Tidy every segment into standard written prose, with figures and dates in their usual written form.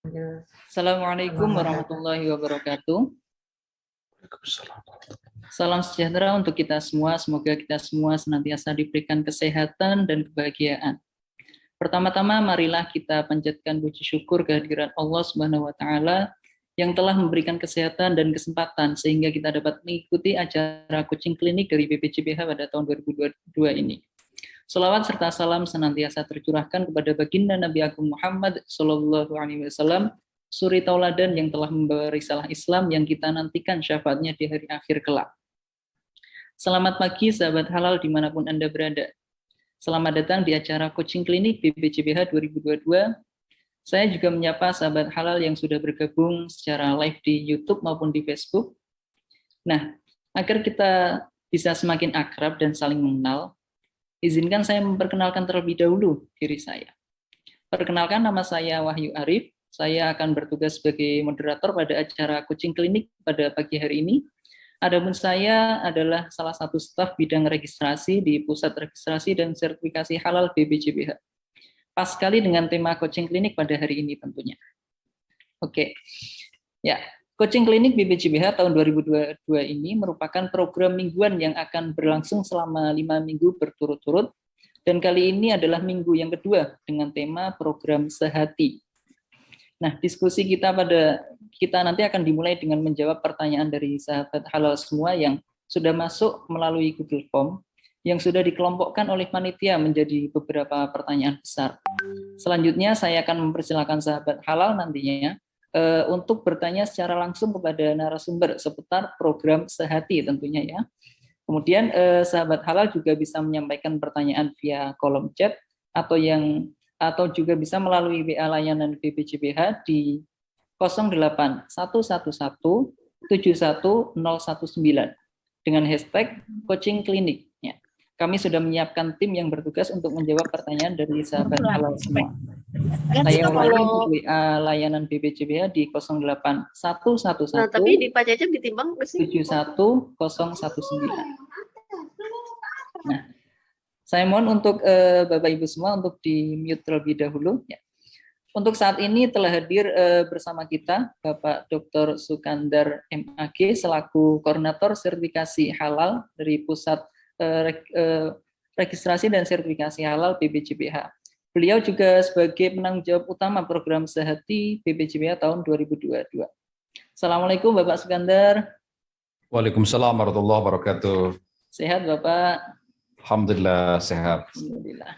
Assalamualaikum warahmatullahi wabarakatuh. Salam sejahtera untuk kita semua. Semoga kita semua senantiasa diberikan kesehatan dan kebahagiaan. Pertama-tama marilah kita panjatkan puji syukur kehadiran Allah Subhanahu wa taala yang telah memberikan kesehatan dan kesempatan sehingga kita dapat mengikuti acara coaching klinik dari BPJBH pada tahun 2022 ini. Salawat serta salam senantiasa tercurahkan kepada baginda Nabi Agung Muhammad Sallallahu Alaihi Wasallam, suri tauladan yang telah membawa risalah Islam yang kita nantikan syafaatnya di hari akhir kelak. Selamat pagi sahabat halal dimanapun Anda berada. Selamat datang di acara coaching klinik BPJBH 2022. Saya juga menyapa sahabat halal yang sudah bergabung secara live di YouTube maupun di Facebook. Nah, agar kita bisa semakin akrab dan saling mengenal, izinkan saya memperkenalkan terlebih dahulu diri saya. Perkenalkan, nama saya Wahyu Arif. Saya akan bertugas sebagai moderator pada acara coaching klinik pada pagi hari ini. Adapun saya adalah salah satu staf bidang registrasi di Pusat Registrasi dan Sertifikasi Halal BPJBH. Pas sekali dengan tema coaching klinik pada hari ini tentunya. Oke. Ya, coaching klinik BPJBH tahun 2022 ini merupakan program mingguan yang akan berlangsung selama 5 minggu berturut-turut, dan kali ini adalah minggu yang kedua dengan tema program sehati. Nah, diskusi kita nanti akan dimulai dengan menjawab pertanyaan dari sahabat halal semua yang sudah masuk melalui Google Form yang sudah dikelompokkan oleh panitia menjadi beberapa pertanyaan besar. Selanjutnya saya akan mempersilakan sahabat halal nantinya untuk bertanya secara langsung kepada narasumber seputar program sehati tentunya ya. Kemudian sahabat halal juga bisa menyampaikan pertanyaan via kolom chat atau juga bisa melalui WA layanan BPJBH di 08111 71019 dengan hashtag coaching klinik. Ya. Kami sudah menyiapkan tim yang bertugas untuk menjawab pertanyaan dari sahabat halal semua. Saya ulangi untuk WA layanan BPJBH di 08111 Nah, tapi di Pak Cecep ditimbang 71019. Nah, saya mohon untuk Bapak Ibu semua untuk di mute terlebih dahulu. Ya. Untuk saat ini telah hadir bersama kita Bapak Dr. Sukandar MAG selaku Koordinator Sertifikasi Halal dari Pusat Registrasi dan Sertifikasi Halal BPJBH. Beliau juga sebagai penanggung jawab utama program sehati BPJBH tahun 2022. Assalamualaikum Bapak Sukandar. Waalaikumsalam warahmatullahi wabarakatuh. Sehat Bapak? Alhamdulillah sehat. Alhamdulillah.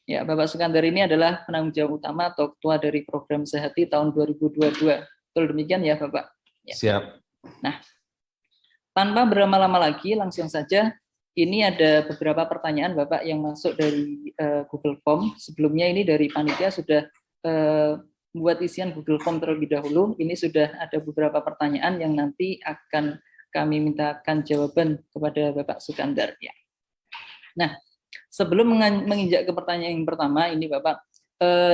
Ya, Bapak Sukandar ini adalah penanggung jawab utama atau ketua dari program sehati tahun 2022. Betul demikian ya Bapak? Ya. Siap. Nah, tanpa berlama-lama lagi, langsung saja. Ini ada beberapa pertanyaan Bapak yang masuk dari Google Form. Sebelumnya ini dari panitia sudah membuat isian Google Form terlebih dahulu. Ini sudah ada beberapa pertanyaan yang nanti akan kami mintakan jawaban kepada Bapak Sukandar. Ya. Nah, sebelum menginjak ke pertanyaan yang pertama, ini Bapak,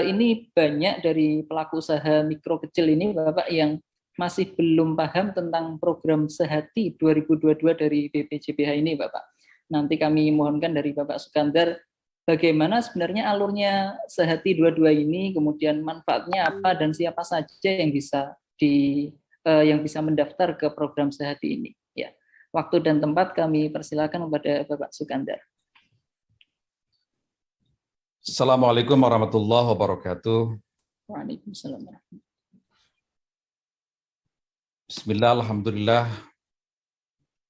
ini banyak dari pelaku usaha mikro kecil ini Bapak yang masih belum paham tentang program sehati 2022 dari BPJBH ini Bapak. Nanti kami mohonkan dari Bapak Sukandar bagaimana sebenarnya alurnya sehati 22 ini, kemudian manfaatnya apa dan siapa saja yang bisa mendaftar ke program sehati ini. Ya, waktu dan tempat kami persilakan kepada Bapak Sukandar. Assalamualaikum warahmatullahi wabarakatuh. Waalaikumsalam. Bismillah, alhamdulillah.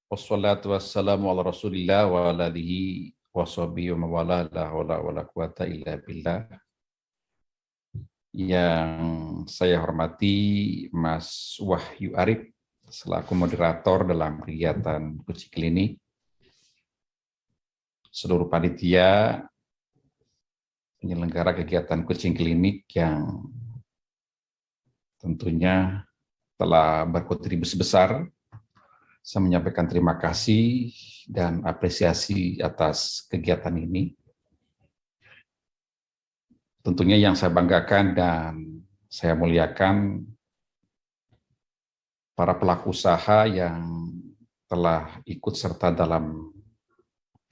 Wassalatu wassalamu ala rasulillah wa ala alihi wa sahbihi wa mawala la hawla wa la quwata illa billah. Yang saya hormati Mas Wahyu Arif selaku moderator dalam kegiatan coaching klinik, seluruh panitia penyelenggara kegiatan coaching klinik yang tentunya telah berkontribusi besar. Saya menyampaikan terima kasih dan apresiasi atas kegiatan ini. Tentunya yang saya banggakan dan saya muliakan para pelaku usaha yang telah ikut serta dalam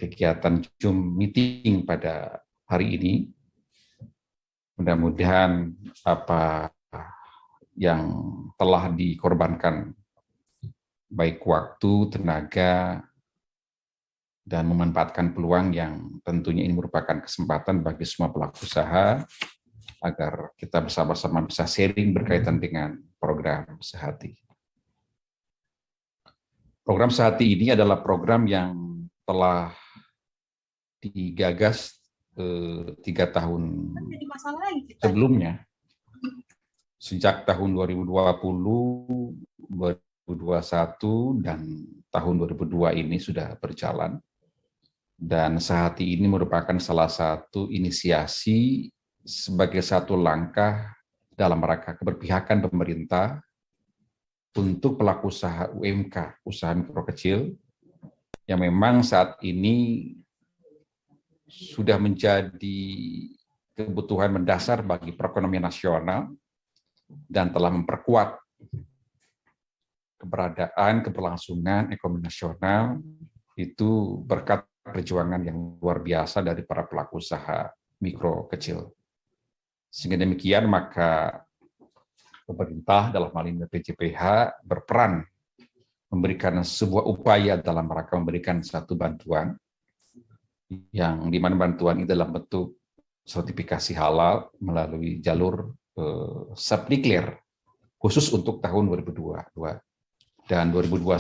kegiatan Zoom meeting pada hari ini. Mudah-mudahan apa yang telah dikorbankan, baik waktu, tenaga, dan memanfaatkan peluang yang tentunya ini merupakan kesempatan bagi semua pelaku usaha agar kita bersama-sama bisa sharing berkaitan dengan program Sehati. Program Sehati ini adalah program yang telah digagas 3 tahun sebelumnya, sejak tahun 2020, 2021, dan tahun 2002 ini sudah berjalan. Dan Sehati ini merupakan salah satu inisiasi sebagai satu langkah dalam rangka keberpihakan pemerintah untuk pelaku usaha UMK, usaha mikro kecil, yang memang saat ini sudah menjadi kebutuhan mendasar bagi perekonomian nasional dan telah memperkuat keberadaan, keberlangsungan ekonomi nasional itu berkat perjuangan yang luar biasa dari para pelaku usaha mikro kecil. Sehingga demikian maka pemerintah dalam hal ini PJPH berperan memberikan sebuah upaya dalam rangka memberikan satu bantuan yang di mana bantuan ini dalam bentuk sertifikasi halal melalui jalur subdeclare khusus untuk tahun 2022 dan 2021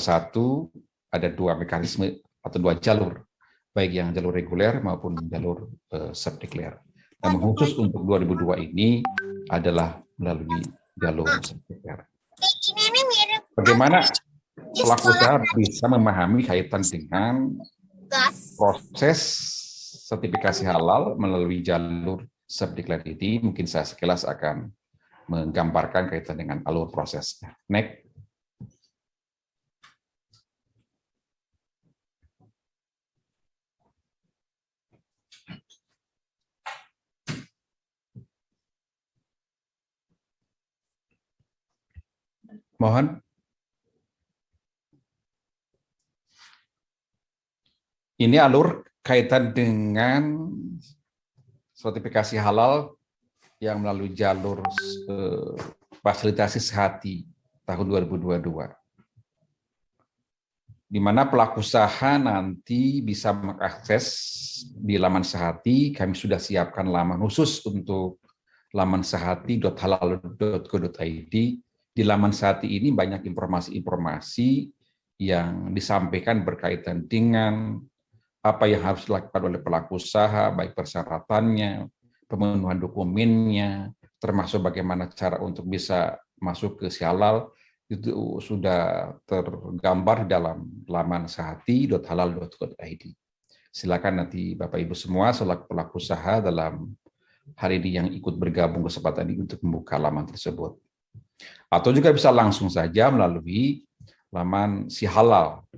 ada 2 mekanisme atau 2 jalur, baik yang jalur reguler maupun jalur subdeclare. Namun khusus untuk 2002 ini adalah melalui jalur subdeclare. Bagaimana pelaku usaha bisa memahami kaitan dengan proses sertifikasi halal melalui jalur subdeclare ini? Mungkin saya sekilas akan menggambarkan kaitan dengan alur prosesnya. Next. Mohon. Ini alur kaitan dengan sertifikasi halal yang melalui jalur fasilitasi Sehati tahun 2022. Di mana pelaku usaha nanti bisa mengakses di laman Sehati. Kami sudah siapkan laman khusus untuk laman sehati.halal.go.id. Di laman Sehati ini banyak informasi-informasi yang disampaikan berkaitan dengan apa yang harus dilakukan oleh pelaku usaha, baik persyaratannya, pemenuhan dokumennya, termasuk bagaimana cara untuk bisa masuk ke si halal, itu sudah tergambar dalam laman sehati.halal.go.id. Silakan nanti Bapak Ibu semua selaku pelaku usaha dalam hari ini yang ikut bergabung kesempatan ini untuk membuka laman tersebut. Atau juga bisa langsung saja melalui laman si halal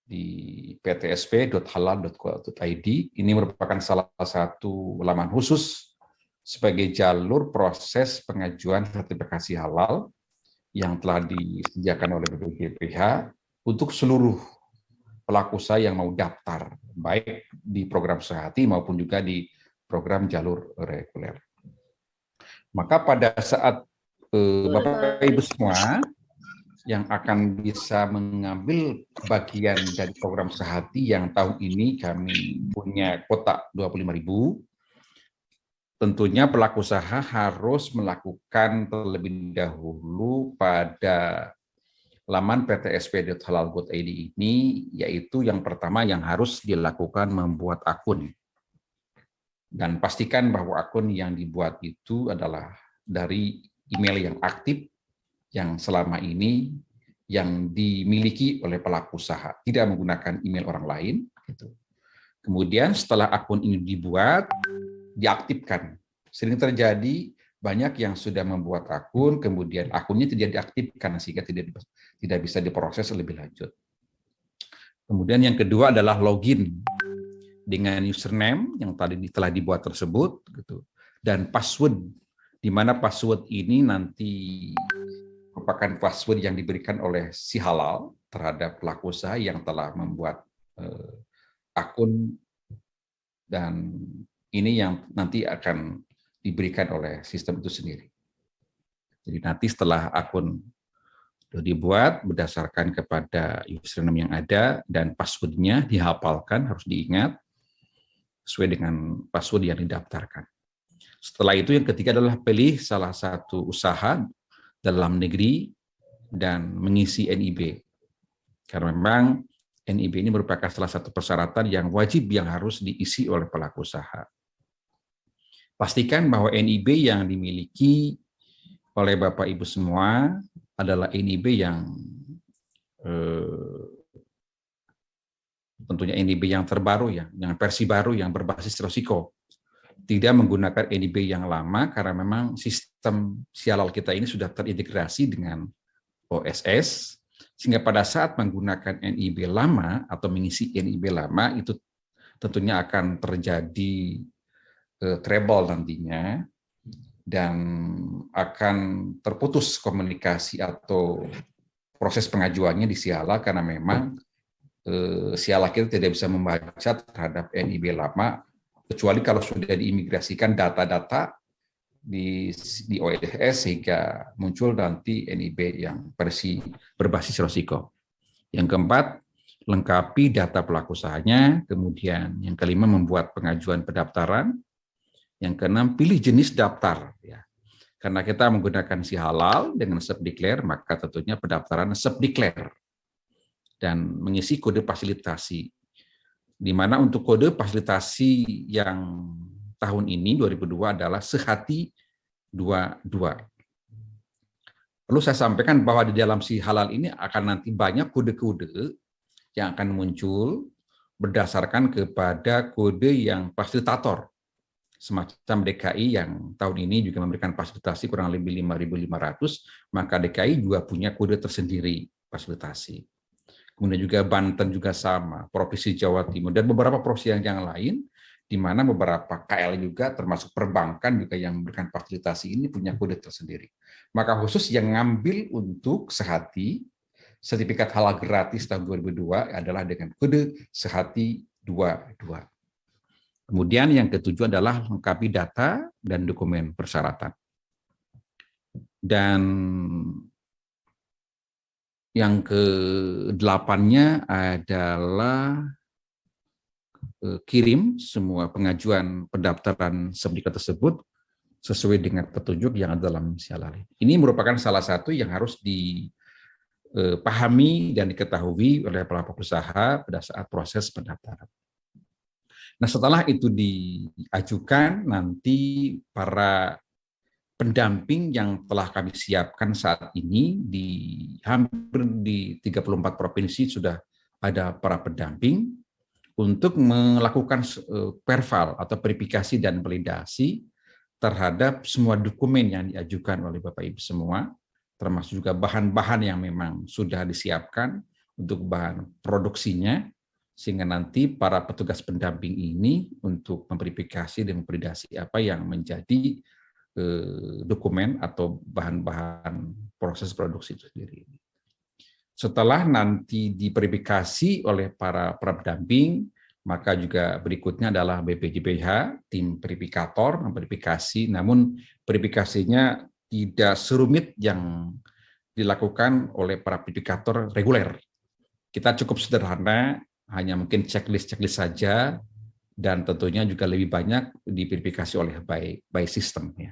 di ptsp.halal.go.id. Ini merupakan salah satu laman khusus sebagai jalur proses pengajuan sertifikasi halal yang telah disediakan oleh BPJPH untuk seluruh pelaku usaha yang mau daftar, baik di program Sehati maupun juga di program jalur reguler. Maka pada saat Bapak Ibu semua yang akan bisa mengambil bagian dari program Sehati yang tahun ini kami punya kuota 25.000, tentunya pelaku usaha harus melakukan terlebih dahulu pada laman ptsp.halal.id ini, yaitu yang pertama yang harus dilakukan membuat akun. Dan pastikan bahwa akun yang dibuat itu adalah dari email yang aktif, yang selama ini yang dimiliki oleh pelaku usaha, tidak menggunakan email orang lain. Gitu. Kemudian setelah akun ini dibuat, diaktifkan. Sering terjadi banyak yang sudah membuat akun, kemudian akunnya tidak diaktifkan sehingga tidak bisa diproses lebih lanjut. Kemudian yang kedua adalah login dengan username yang tadi telah dibuat tersebut, gitu, dan password, di mana password ini nanti merupakan password yang diberikan oleh si halal terhadap pelaku usaha yang telah membuat akun, dan ini yang nanti akan diberikan oleh sistem itu sendiri. Jadi nanti setelah akun dibuat berdasarkan kepada username yang ada dan passwordnya dihafalkan, harus diingat sesuai dengan password yang didaftarkan. Setelah itu yang ketiga adalah pilih salah satu usaha dalam negeri dan mengisi NIB. Karena memang NIB ini merupakan salah satu persyaratan yang wajib yang harus diisi oleh pelaku usaha. Pastikan bahwa NIB yang dimiliki oleh Bapak Ibu semua adalah NIB yang tentunya NIB yang terbaru, yang versi baru yang berbasis Rosiko. Tidak menggunakan NIB yang lama karena memang sistem Sialal kita ini sudah terintegrasi dengan OSS, sehingga pada saat menggunakan NIB lama atau mengisi NIB lama itu tentunya akan terjadi trouble nantinya dan akan terputus komunikasi atau proses pengajuannya di Sialal karena memang Sialal kita tidak bisa membaca terhadap NIB lama kecuali kalau sudah diimigrasikan data-data di OSS sehingga muncul nanti NIB yang versi berbasis Rosiko. Yang keempat, lengkapi data pelaku usahanya. Kemudian yang kelima, membuat pengajuan pendaftaran. Yang keenam, pilih jenis daftar. Ya. Karena kita menggunakan Sihalal dengan self-declare, maka tentunya pendaftaran self-declare. Dan mengisi kode fasilitasi. Di mana untuk kode fasilitasi yang tahun ini 2002 adalah sehati 22. Perlu saya sampaikan bahwa di dalam Sihalal ini akan nanti banyak kode-kode yang akan muncul berdasarkan kepada kode yang fasilitator. Semacam DKI yang tahun ini juga memberikan fasilitasi kurang lebih 5.500, maka DKI juga punya kode tersendiri fasilitasi. Kemudian juga Banten juga sama, Provinsi Jawa Timur, dan beberapa provinsi yang lain, di mana beberapa KL juga, termasuk perbankan juga yang memberikan fasilitasi ini punya kode tersendiri. Maka khusus yang ngambil untuk sehati, sertifikat halal gratis tahun 2002 adalah dengan kode sehati 22. Kemudian yang ketujuh adalah lengkapi data dan dokumen persyaratan. Dan yang ke-8-nya adalah kirim semua pengajuan pendaftaran sertifikat tersebut sesuai dengan petunjuk yang ada dalam Sialal. Ini merupakan salah satu yang harus dipahami dan diketahui oleh pelaku usaha pada saat proses pendaftaran. Nah, setelah itu diajukan, nanti para pendamping yang telah kami siapkan saat ini di hampir di 34 provinsi sudah ada para pendamping untuk melakukan perval atau verifikasi dan validasi terhadap semua dokumen yang diajukan oleh Bapak Ibu semua, termasuk juga bahan-bahan yang memang sudah disiapkan untuk bahan produksinya, sehingga nanti para petugas pendamping ini untuk memverifikasi dan memvalidasi apa yang menjadi dokumen atau bahan-bahan proses produksi itu sendiri. Setelah nanti diverifikasi oleh para pendamping, maka juga berikutnya adalah BPJPH, tim verifikator memverifikasi, namun verifikasinya tidak serumit yang dilakukan oleh para verifikator reguler. Kita cukup sederhana, hanya mungkin checklist saja, dan tentunya juga lebih banyak diverifikasi oleh by system. Ya.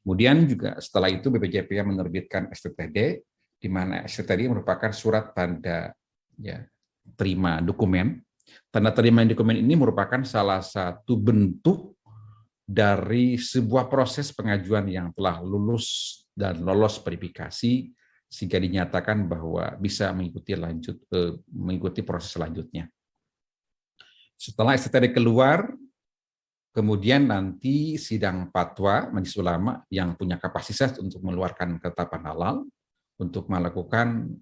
Kemudian juga setelah itu BPJPH menerbitkan STTD, di mana STTD merupakan surat tanda ya, terima dokumen. Tanda terima dokumen ini merupakan salah satu bentuk dari sebuah proses pengajuan yang telah lulus dan lolos verifikasi, sehingga dinyatakan bahwa bisa mengikuti proses selanjutnya. Setelah STTD keluar, kemudian nanti sidang fatwa Majelis Ulama yang punya kapasitas untuk mengeluarkan ketetapan halal untuk melakukan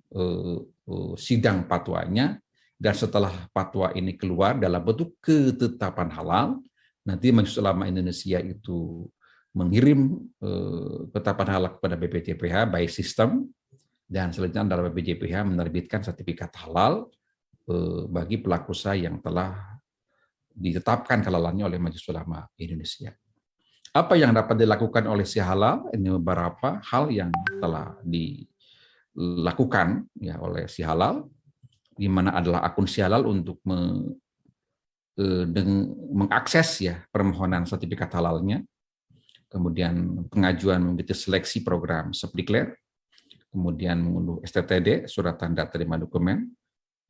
sidang fatwanya, dan setelah fatwa ini keluar dalam bentuk ketetapan halal, nanti Majelis Ulama Indonesia itu mengirim ketetapan halal kepada BPJPH by system, dan selanjutnya adalah BPJPH menerbitkan sertifikat halal bagi pelaku usaha yang telah ditetapkan kehalalannya oleh Majelis Ulama Indonesia. Apa yang dapat dilakukan oleh si halal? Ini beberapa hal yang telah dilakukan ya oleh si halal, di mana adalah akun si halal untuk mengakses ya permohonan sertifikat halalnya, kemudian pengajuan mengikuti seleksi program Subdeklar, kemudian mengunduh STTD, surat tanda terima dokumen,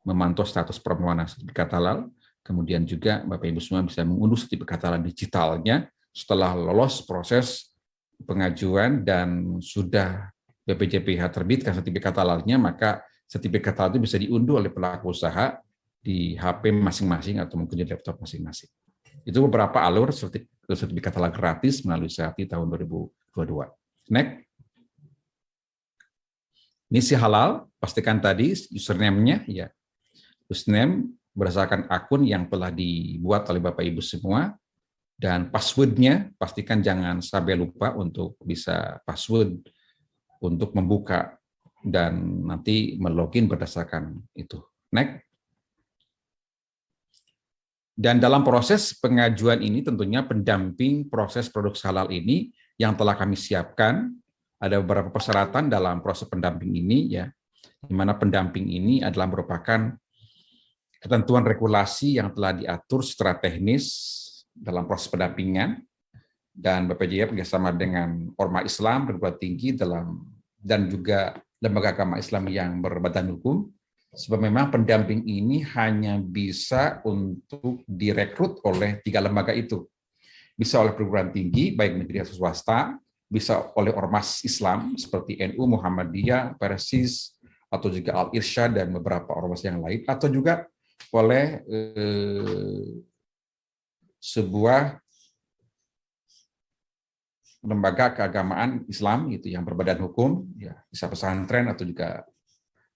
memantau status permohonan sertifikat halal, kemudian juga Bapak Ibu semua bisa mengunduh sertifikat halal digitalnya setelah lolos proses pengajuan dan sudah BPJPH terbitkan sertifikat halalnya, maka sertifikat halal itu bisa diunduh oleh pelaku usaha di HP masing-masing atau mungkin di laptop masing-masing. Itu beberapa alur sertifikat halal gratis melalui SehatI tahun 2022. Next. Ini si halal, pastikan tadi username-nya ya. Username berdasarkan akun yang telah dibuat oleh Bapak Ibu semua, dan password-nya pastikan jangan sampai lupa untuk bisa password untuk membuka dan nanti melogin berdasarkan itu. Next. Dan dalam proses pengajuan ini tentunya pendamping proses produk halal ini yang telah kami siapkan, ada beberapa persyaratan dalam proses pendamping ini ya, di mana pendamping ini adalah merupakan ketentuan regulasi yang telah diatur secara teknis dalam proses pendampingan, dan BPJPH bekerjasama dengan Ormas Islam berguruan tinggi dan juga lembaga agama Islam yang berbadan hukum, sebab memang pendamping ini hanya bisa untuk direkrut oleh 3 lembaga itu. Bisa oleh perguruan tinggi, baik negeri atau swasta, bisa oleh Ormas Islam seperti NU, Muhammadiyah, Persis, atau juga Al-Irsyad dan beberapa ormas yang lain, atau juga oleh sebuah lembaga keagamaan Islam gitu yang berbadan hukum, ya bisa pesantren atau juga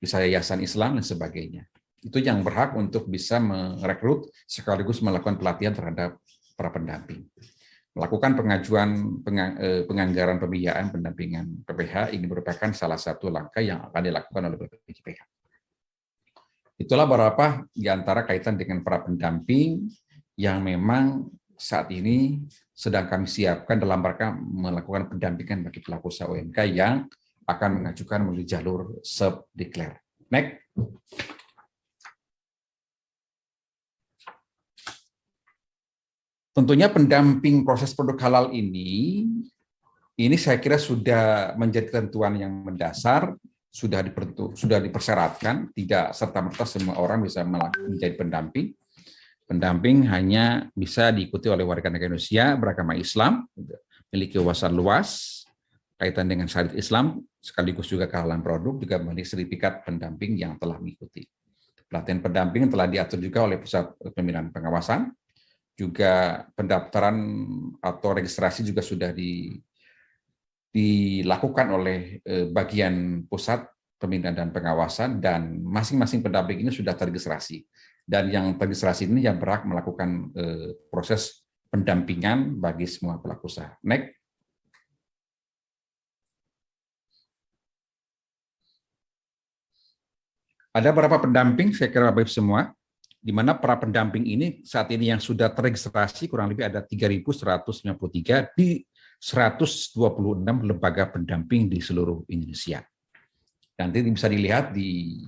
bisa yayasan Islam dan sebagainya. Itu yang berhak untuk bisa merekrut sekaligus melakukan pelatihan terhadap para pendamping. Melakukan penganggaran pembiayaan pendampingan PPH ini merupakan salah satu langkah yang akan dilakukan oleh BPJPH. Itulah beberapa di antara kaitan dengan para pendamping yang memang saat ini sedang kami siapkan dalam rangka melakukan pendampingan bagi pelaku usaha UMK yang akan mengajukan melalui jalur Subdeklar. Next. Tentunya pendamping proses produk halal ini saya kira sudah menjadi ketentuan yang mendasar, sudah dipersyaratkan, tidak serta-merta semua orang bisa menjadi pendamping. Pendamping hanya bisa diikuti oleh warga negara Indonesia beragama Islam, memiliki wawasan luas, kaitan dengan syariat Islam, sekaligus juga kehalalan produk, juga memiliki sertifikat pendamping yang telah mengikuti. Pelatihan pendamping telah diatur juga oleh Pusat Pembinaan Pengawasan, juga pendaftaran atau registrasi juga sudah dilakukan oleh bagian Pusat Pembinaan dan Pengawasan, dan masing-masing pendamping ini sudah terregistrasi. Dan yang terregistrasi ini yang berhak melakukan proses pendampingan bagi semua pelaku usaha. Next. Ada beberapa pendamping, saya kira Bapak Ibu semua, di mana para pendamping ini saat ini yang sudah terregistrasi kurang lebih ada 3.193 di 126 lembaga pendamping di seluruh Indonesia. Nanti bisa dilihat di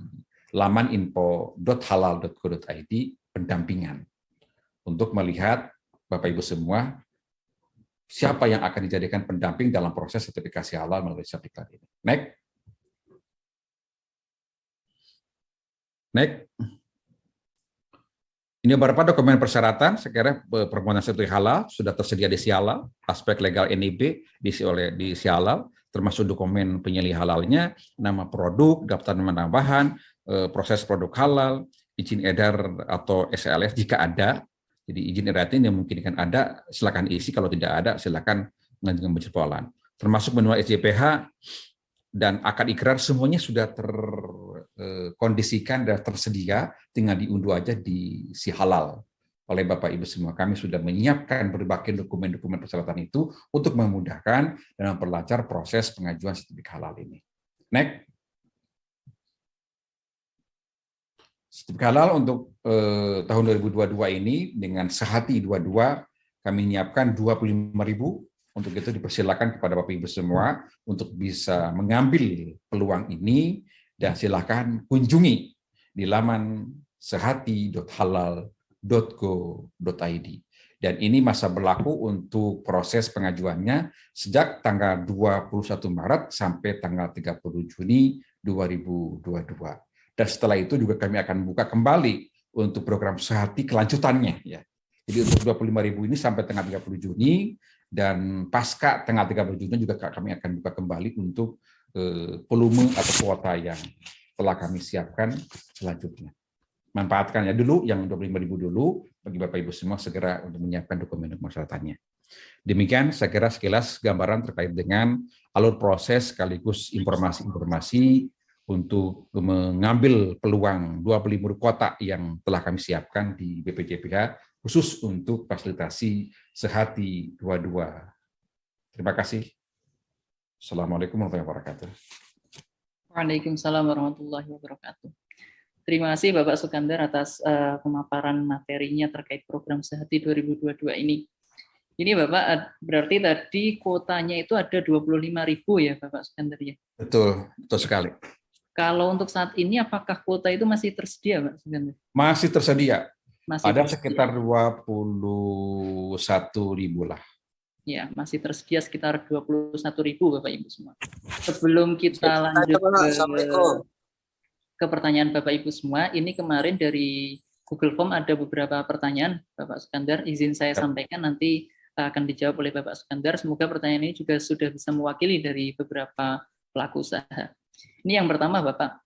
laman info.halal.co.id pendampingan untuk melihat Bapak Ibu semua siapa yang akan dijadikan pendamping dalam proses sertifikasi halal melalui sertifikat ini. Next. Next. Ini beberapa dokumen persyaratan, saya kira permohonan sertifikat halal sudah tersedia di Sihalal, aspek legal NIB diisi oleh di Sihalal, termasuk dokumen penyelih halalnya, nama produk, daftar nama tambahan, proses produk halal, izin edar atau SLS jika ada. Jadi izin edar ini memungkinkan ada, silakan isi, kalau tidak ada silakan mengajukan penjebolan. Termasuk manual SJPH dan akad ikrar semuanya sudah terkondisikan dan tersedia, tinggal diunduh aja di Sihalal oleh Bapak Ibu semua. Kami sudah menyiapkan berbagai dokumen-dokumen persyaratan itu untuk memudahkan dan memperlancar proses pengajuan sertifikat halal ini. Next. Sertifikat halal untuk tahun 2022 ini dengan Sehati 22 kami menyiapkan 25.000 Untuk itu dipersilakan kepada Bapak Ibu semua untuk bisa mengambil peluang ini dan silakan kunjungi di laman sehati.halal.go.id. Dan ini masa berlaku untuk proses pengajuannya sejak tanggal 21 Maret sampai tanggal 30 Juni 2022. Dan setelah itu juga kami akan buka kembali untuk program Sehati kelanjutannya. Ya. Jadi untuk 25.000 ini sampai tanggal 30 Juni, dan pasca tanggal 30 Juni juga kami akan buka kembali untuk volume atau kuota yang telah kami siapkan selanjutnya. Manfaatkan ya dulu yang 25.000 dulu, bagi Bapak Ibu semua segera untuk menyiapkan dokumen persyaratannya. Demikian saya kira sekilas gambaran terkait dengan alur proses sekaligus informasi-informasi untuk mengambil peluang 25.000 kotak yang telah kami siapkan di BPJPH khusus untuk fasilitasi Sehati 22. Terima kasih. Assalamualaikum warahmatullahi wabarakatuh. Waalaikumsalam warahmatullahi wabarakatuh. Terima kasih Bapak Sukandar atas pemaparan materinya terkait program Sehati 2022 ini. Ini Bapak berarti tadi kuotanya itu ada 25.000 ya Bapak Sukandar ya? Betul sekali. Kalau untuk saat ini apakah kuota itu masih tersedia Pak Sukandar? Masih tersedia. Ada tersedia. Sekitar 21.000 lah. Ya, masih tersedia sekitar 21.000 Bapak Ibu semua. Sebelum kita lanjut ke pertanyaan Bapak Ibu semua, ini kemarin dari Google Form ada beberapa pertanyaan Bapak Sukandar, izin saya sampaikan nanti akan dijawab oleh Bapak Sukandar. Semoga pertanyaan ini juga sudah bisa mewakili dari beberapa pelaku usaha. Ini yang pertama Bapak.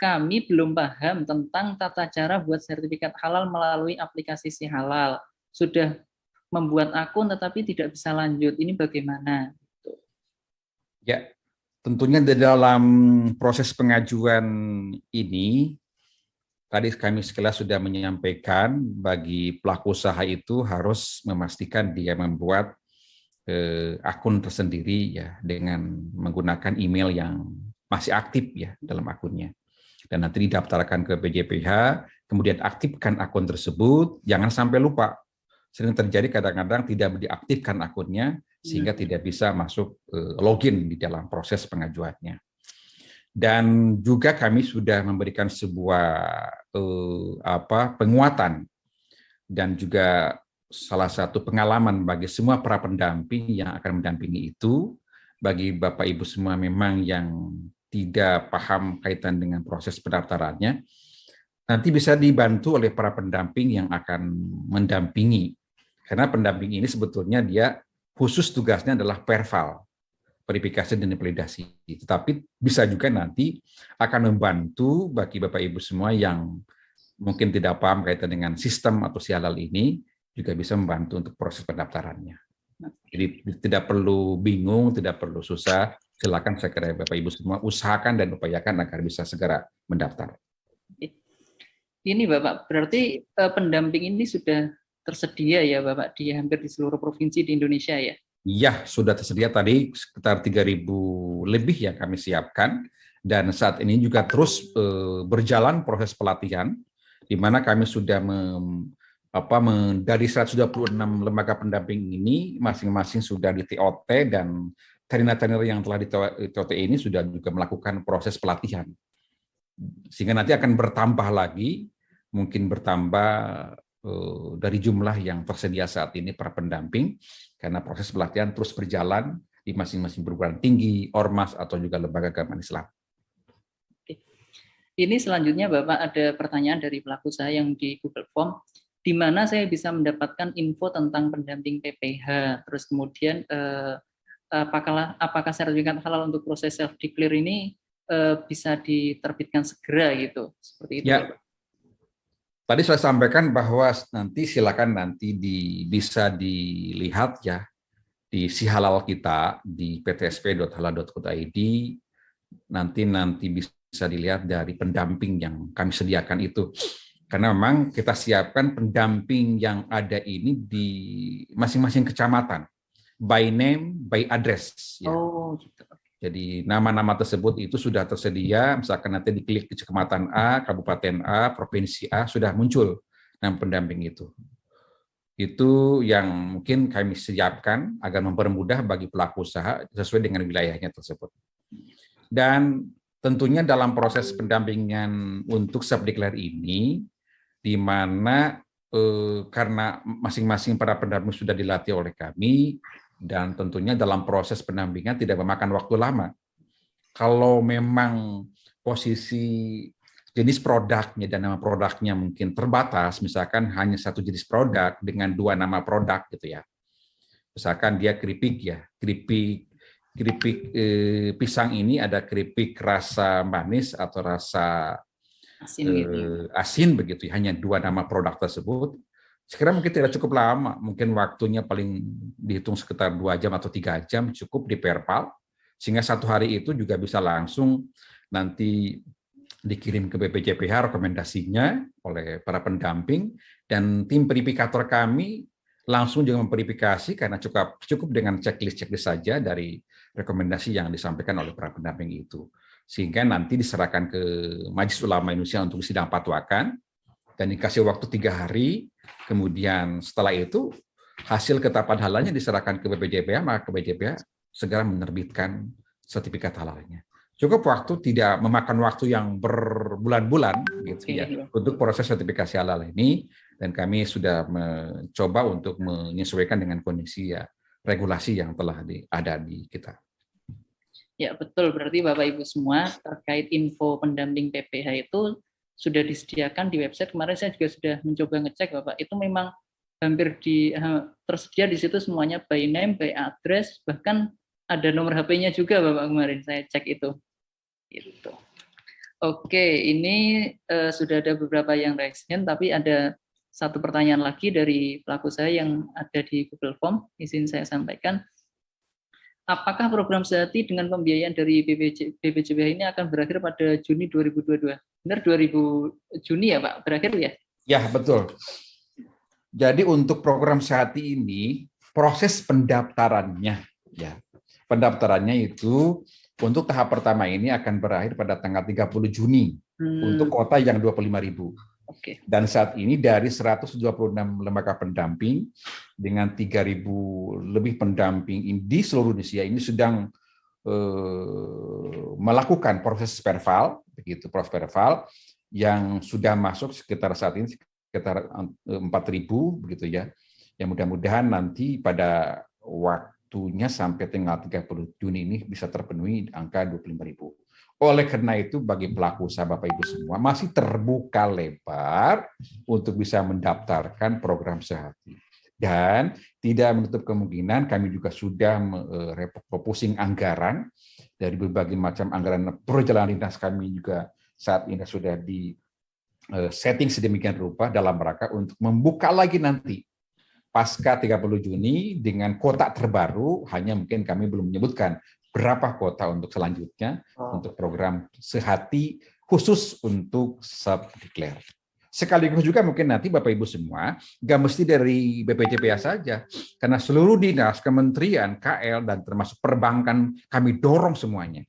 Kami belum paham tentang tata cara buat sertifikat halal melalui aplikasi Si Halal. Sudah membuat akun tetapi tidak bisa lanjut. Ini bagaimana? Ya, tentunya di dalam proses pengajuan ini, tadi kami sekilas sudah menyampaikan bagi pelaku usaha itu harus memastikan dia membuat akun tersendiri ya dengan menggunakan email yang masih aktif ya dalam akunnya. Dan nanti didaftarkan ke BPJPH, kemudian aktifkan akun tersebut, jangan sampai lupa. Sering terjadi kadang-kadang tidak diaktifkan akunnya, sehingga tidak bisa masuk login di dalam proses pengajuannya. Dan juga kami sudah memberikan sebuah penguatan dan juga salah satu pengalaman bagi semua para pendamping yang akan mendampingi itu, bagi Bapak Ibu semua memang yang tidak paham kaitan dengan proses pendaftarannya, nanti bisa dibantu oleh para pendamping yang akan mendampingi. Karena pendamping ini sebetulnya dia khusus tugasnya adalah perval, verifikasi dan validasi. Tetapi bisa juga nanti akan membantu bagi Bapak Ibu semua yang mungkin tidak paham kaitan dengan sistem atau Si Halal ini, juga bisa membantu untuk proses pendaftarannya. Jadi tidak perlu bingung, tidak perlu susah. Silakan saya kira Bapak Ibu semua usahakan dan upayakan agar bisa segera mendaftar. Ini Bapak, berarti pendamping ini sudah tersedia ya Bapak di hampir di seluruh provinsi di Indonesia ya? Iya, sudah tersedia tadi sekitar 3.000 lebih yang kami siapkan, dan saat ini juga terus berjalan proses pelatihan, di mana kami sudah dari 126 lembaga pendamping ini masing-masing sudah di TOT, dan trainer-trainer yang telah di TOT ini sudah juga melakukan proses pelatihan. Sehingga nanti akan bertambah lagi, mungkin bertambah dari jumlah yang tersedia saat ini para pendamping, karena proses pelatihan terus berjalan di masing-masing perguruan tinggi, ormas, atau juga lembaga keagamaan Islam. Ini selanjutnya Bapak ada pertanyaan dari pelaku usaha yang di Google Form, di mana saya bisa mendapatkan info tentang pendamping PPH, terus kemudian apakah sertifikat halal untuk proses self declare ini bisa diterbitkan segera gitu, seperti itu ya. Tadi saya sampaikan bahwa silakan bisa dilihat ya di Si Halal kita di ptsp.halal.co.id, nanti bisa dilihat dari pendamping yang kami sediakan itu. Karena memang kita siapkan pendamping yang ada ini di masing-masing kecamatan, by name, by address. Ya. Oh, gitu. Jadi nama-nama tersebut itu sudah tersedia, misalkan nanti diklik di kecamatan A, kabupaten A, provinsi A, sudah muncul nama pendamping itu. Itu yang mungkin kami siapkan agar mempermudah bagi pelaku usaha sesuai dengan wilayahnya tersebut. Dan tentunya dalam proses pendampingan untuk self-declare ini, di mana karena masing-masing para pendamping sudah dilatih oleh kami, dan tentunya dalam proses pendampingan tidak memakan waktu lama. Kalau memang posisi jenis produknya dan nama produknya mungkin terbatas, misalkan hanya satu jenis produk dengan 2 nama produk gitu ya. Misalkan dia keripik ya, keripik pisang ini ada keripik rasa manis atau rasa asin begitu ya, hanya 2 nama produk tersebut. Sekarang mungkin tidak cukup lama, mungkin waktunya paling dihitung sekitar 2 jam atau 3 jam cukup di perpal, sehingga 1 hari itu juga bisa langsung nanti dikirim ke BPJPH rekomendasinya oleh para pendamping, dan tim verifikator kami langsung juga memverifikasi karena cukup dengan checklist saja dari rekomendasi yang disampaikan oleh para pendamping itu. Sehingga nanti diserahkan ke Majelis Ulama Indonesia untuk sidang fatwakan dan dikasih waktu 3 hari. Kemudian setelah itu hasil ketetapan halalnya diserahkan ke BPJPH, maka BPJPH segera menerbitkan sertifikat halalnya. Cukup waktu, tidak memakan waktu yang berbulan-bulan gitu ya untuk proses sertifikasi halal ini, dan kami sudah mencoba untuk menyesuaikan dengan kondisi ya regulasi yang telah ada di kita. Ya betul, berarti Bapak Ibu semua terkait info pendamping PPH itu sudah disediakan di website. Kemarin saya juga sudah mencoba ngecek Bapak, itu memang hampir tersedia di situ semuanya, by name, by address, bahkan ada nomor HP-nya juga Bapak, kemarin saya cek itu. Gitu. Oke, ini sudah ada beberapa yang raise hand, tapi ada satu pertanyaan lagi dari pelaku saya yang ada di Google Form, izin saya sampaikan. Apakah program Sehati dengan pembiayaan dari BPJPH ini akan berakhir pada Juni 2022? Benar 2000 Juni ya Pak, berakhir ya? Ya, betul. Jadi untuk program Sehati ini, proses pendaftarannya, ya, pendaftarannya itu untuk tahap pertama ini akan berakhir pada tanggal 30 Juni untuk kota yang 25.000. Oke. Dan saat ini dari 126 lembaga pendamping dengan 3.000 lebih pendamping di seluruh Indonesia ini sedang melakukan proses perval, begitu proses perval yang sudah masuk sekitar saat ini sekitar 4.000 begitu ya. Yang mudah-mudahan nanti pada waktunya sampai tanggal 30 Juni ini bisa terpenuhi angka 25.000. Oleh karena itu bagi pelaku usaha Bapak Ibu semua masih terbuka lebar untuk bisa mendaftarkan program Sehati. Dan tidak menutup kemungkinan kami juga sudah refocusing anggaran dari berbagai macam anggaran perjalanan dinas kami juga saat ini sudah di setting sedemikian rupa dalam rangka untuk membuka lagi nanti pasca 30 Juni dengan kota terbaru, hanya mungkin kami belum menyebutkan berapa kota untuk selanjutnya untuk program Sehati khusus untuk self-declare. Sekaligus juga mungkin nanti Bapak Ibu semua, nggak mesti dari BPJPH saja, karena seluruh dinas, kementerian, KL, dan termasuk perbankan kami dorong semuanya,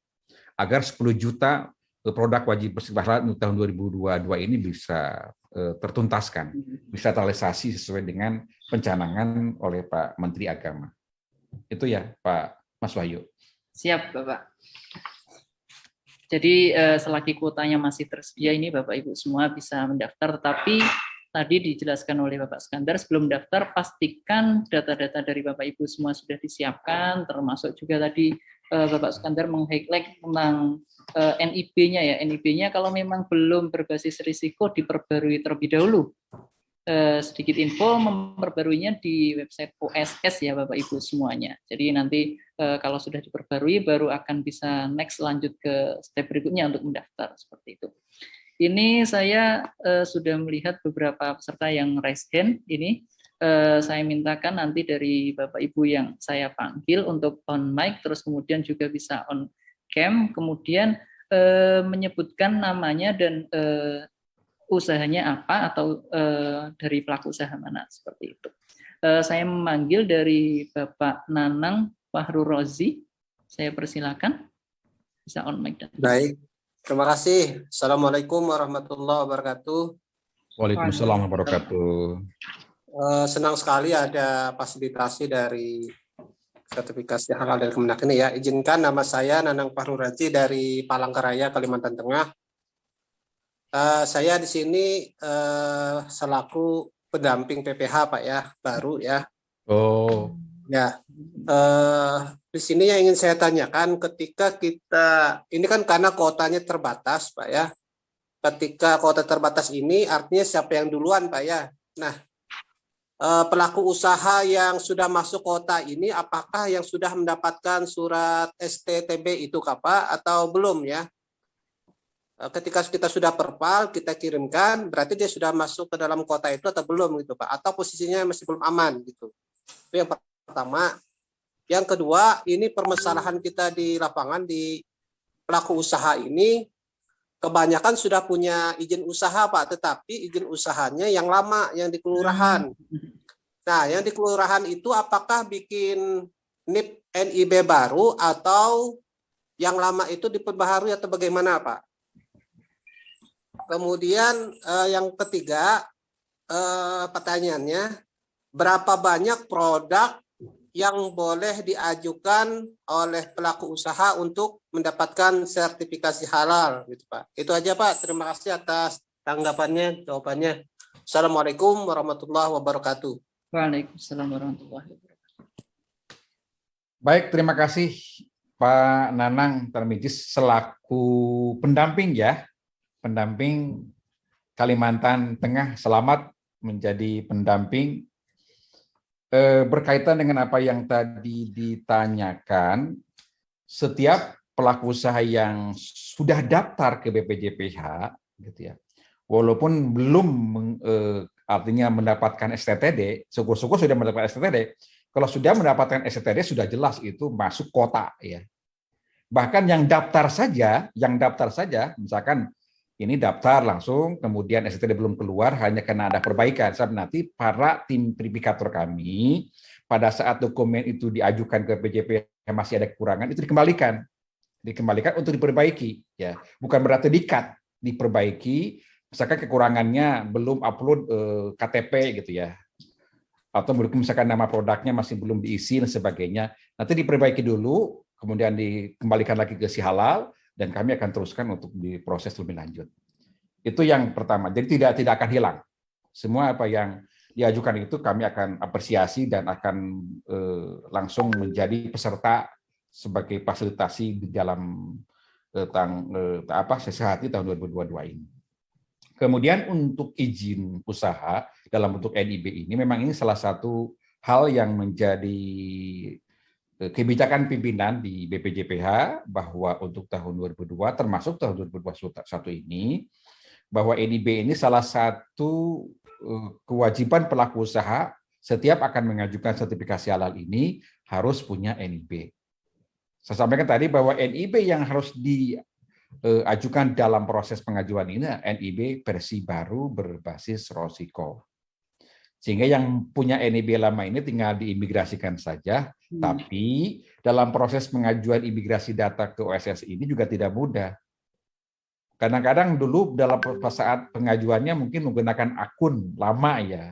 agar 10 juta produk wajib bersifat halal untuk tahun 2022 ini bisa tertuntaskan, bisa terrealisasi sesuai dengan pencanangan oleh Pak Menteri Agama. Itu ya Pak Mas Wahyu. Siap Bapak. Jadi selagi kuotanya masih tersedia ini Bapak Ibu semua bisa mendaftar, tetapi tadi dijelaskan oleh Bapak Skandar sebelum daftar pastikan data-data dari Bapak Ibu semua sudah disiapkan, termasuk juga tadi Bapak Skandar meng-highlight tentang NIB-nya ya. NIB-nya kalau memang belum berbasis risiko diperbarui terlebih dahulu. Sedikit info, memperbaruinya di website OSS ya Bapak Ibu semuanya. Jadi nanti kalau sudah diperbarui baru akan bisa next lanjut ke step berikutnya untuk mendaftar seperti itu. Ini saya sudah melihat beberapa peserta yang raise hand ini. Saya mintakan nanti dari Bapak Ibu yang saya panggil untuk on mic, terus kemudian juga bisa on cam, kemudian menyebutkan namanya dan usahanya apa atau dari pelaku usaha mana seperti itu. Saya memanggil dari Bapak Nanang Fahru Rozi. Saya persilakan bisa on mic. Baik, terima kasih. Assalamualaikum warahmatullahi wabarakatuh. Waalaikumsalam warahmatullahi wabarakatuh. Senang sekali ada fasilitasi dari sertifikasi halal dari Kemenak ini ya. Izinkan nama saya Nanang Fahru Raji dari Palangkaraya, Kalimantan Tengah. Saya di sini selaku pendamping PPH Pak ya, baru ya. Oh, Ya, di sini yang ingin saya tanyakan ketika kita, ini kan karena kuotanya terbatas Pak ya. Ketika kuota terbatas ini artinya siapa yang duluan Pak ya. Nah, pelaku usaha yang sudah masuk kota ini apakah yang sudah mendapatkan surat STTB itu Pak atau belum ya? Ketika kita sudah perpal, kita kirimkan, berarti dia sudah masuk ke dalam kota itu atau belum gitu Pak? Atau posisinya masih belum aman gitu. Itu yang pertama. Yang kedua, ini permasalahan kita di lapangan di pelaku usaha ini kebanyakan sudah punya izin usaha Pak, tetapi izin usahanya yang lama yang di kelurahan. Nah, yang di kelurahan itu apakah bikin NIP NIB baru atau yang lama itu diperbaharui atau bagaimana Pak? Kemudian yang ketiga pertanyaannya, berapa banyak produk yang boleh diajukan oleh pelaku usaha untuk mendapatkan sertifikasi halal gitu Pak. Itu aja Pak. Terima kasih atas tanggapannya, jawabannya. Assalamualaikum warahmatullahi wabarakatuh. Waalaikumsalam warahmatullahi wabarakatuh. baik, terima kasih Pak Nanang Tarmijis selaku pendamping ya, pendamping Kalimantan Tengah. Selamat menjadi pendamping. Berkaitan dengan apa yang tadi ditanyakan, setiap pelaku usaha yang sudah daftar ke BPJPH, gitu ya, walaupun belum artinya mendapatkan STTD, syukur-syukur sudah mendapatkan STTD. Kalau sudah mendapatkan STTD sudah jelas itu masuk kota ya. Bahkan yang daftar saja, misalkan ini daftar langsung, kemudian STTD belum keluar, hanya karena ada perbaikan. Sebab nanti para tim verifikator kami, pada saat dokumen itu diajukan ke PJP yang masih ada kekurangan, itu dikembalikan untuk diperbaiki. Ya, bukan berarti di-cut, diperbaiki. Misalkan kekurangannya belum upload KTP gitu ya, atau mungkin misalkan nama produknya masih belum diisi dan sebagainya. Nanti diperbaiki dulu, kemudian dikembalikan lagi ke si halal, dan kami akan teruskan untuk diproses lebih lanjut. Itu yang pertama. Jadi tidak akan hilang. Semua apa yang diajukan itu kami akan apresiasi dan akan langsung menjadi peserta sebagai fasilitasi di dalam sesi hati tahun 2022 ini. Kemudian untuk izin usaha dalam bentuk NIB ini memang ini salah satu hal yang menjadi kebijakan pimpinan di BPJPH bahwa untuk tahun 2002 termasuk tahun 2021 ini, bahwa NIB ini salah satu kewajiban pelaku usaha setiap akan mengajukan sertifikasi halal ini harus punya NIB. Saya sampaikan tadi bahwa NIB yang harus diajukan dalam proses pengajuan ini NIB versi baru berbasis Rosiko. Sehingga yang punya NIB lama ini tinggal diimigrasikan saja, tapi dalam proses pengajuan imigrasi data ke OSS ini juga tidak mudah. Kadang-kadang dulu dalam saat pengajuannya mungkin menggunakan akun lama ya,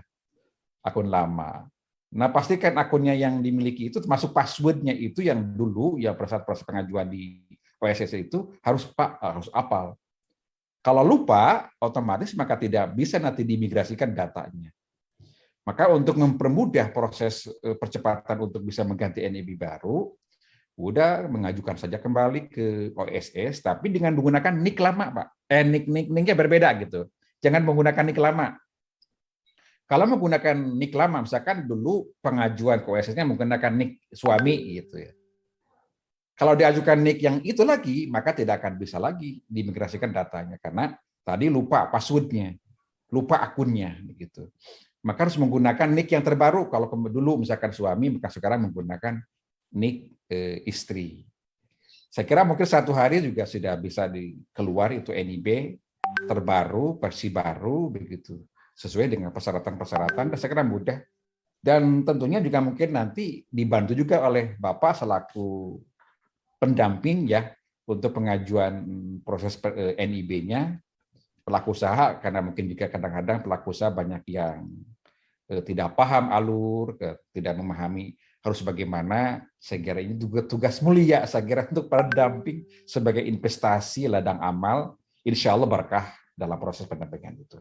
akun lama. Nah pastikan akunnya yang dimiliki itu termasuk passwordnya itu yang dulu ya pada saat proses pengajuan di OSS itu harus hafal. Kalau lupa, otomatis maka tidak bisa nanti diimigrasikan datanya. Maka untuk mempermudah proses percepatan untuk bisa mengganti NIB baru, udah mengajukan saja kembali ke OSS, tapi dengan menggunakan NIK lama, Pak. NIK-nya berbeda gitu. Jangan menggunakan NIK lama. Kalau menggunakan NIK lama, misalkan dulu pengajuan ke OSS-nya menggunakan NIK suami gitu ya. Kalau diajukan NIK yang itu lagi, maka tidak akan bisa lagi diimigrasikan datanya karena tadi lupa password-nya, lupa akunnya begitu. Maka harus menggunakan NIK yang terbaru. Kalau dulu misalkan suami, maka sekarang menggunakan NIK istri. Saya kira mungkin satu hari juga sudah bisa keluar itu NIB terbaru, versi baru, begitu. Sesuai dengan persyaratan-persyaratan, saya kira mudah. Dan tentunya juga mungkin nanti dibantu juga oleh Bapak selaku pendamping ya untuk pengajuan proses NIB-nya, pelaku usaha, karena mungkin juga kadang-kadang pelaku usaha banyak yang tidak paham alur, tidak memahami harus bagaimana, saya kira ini juga tugas mulia, saya kira untuk para pendamping sebagai investasi ladang amal, insya Allah berkah dalam proses pendampingan itu.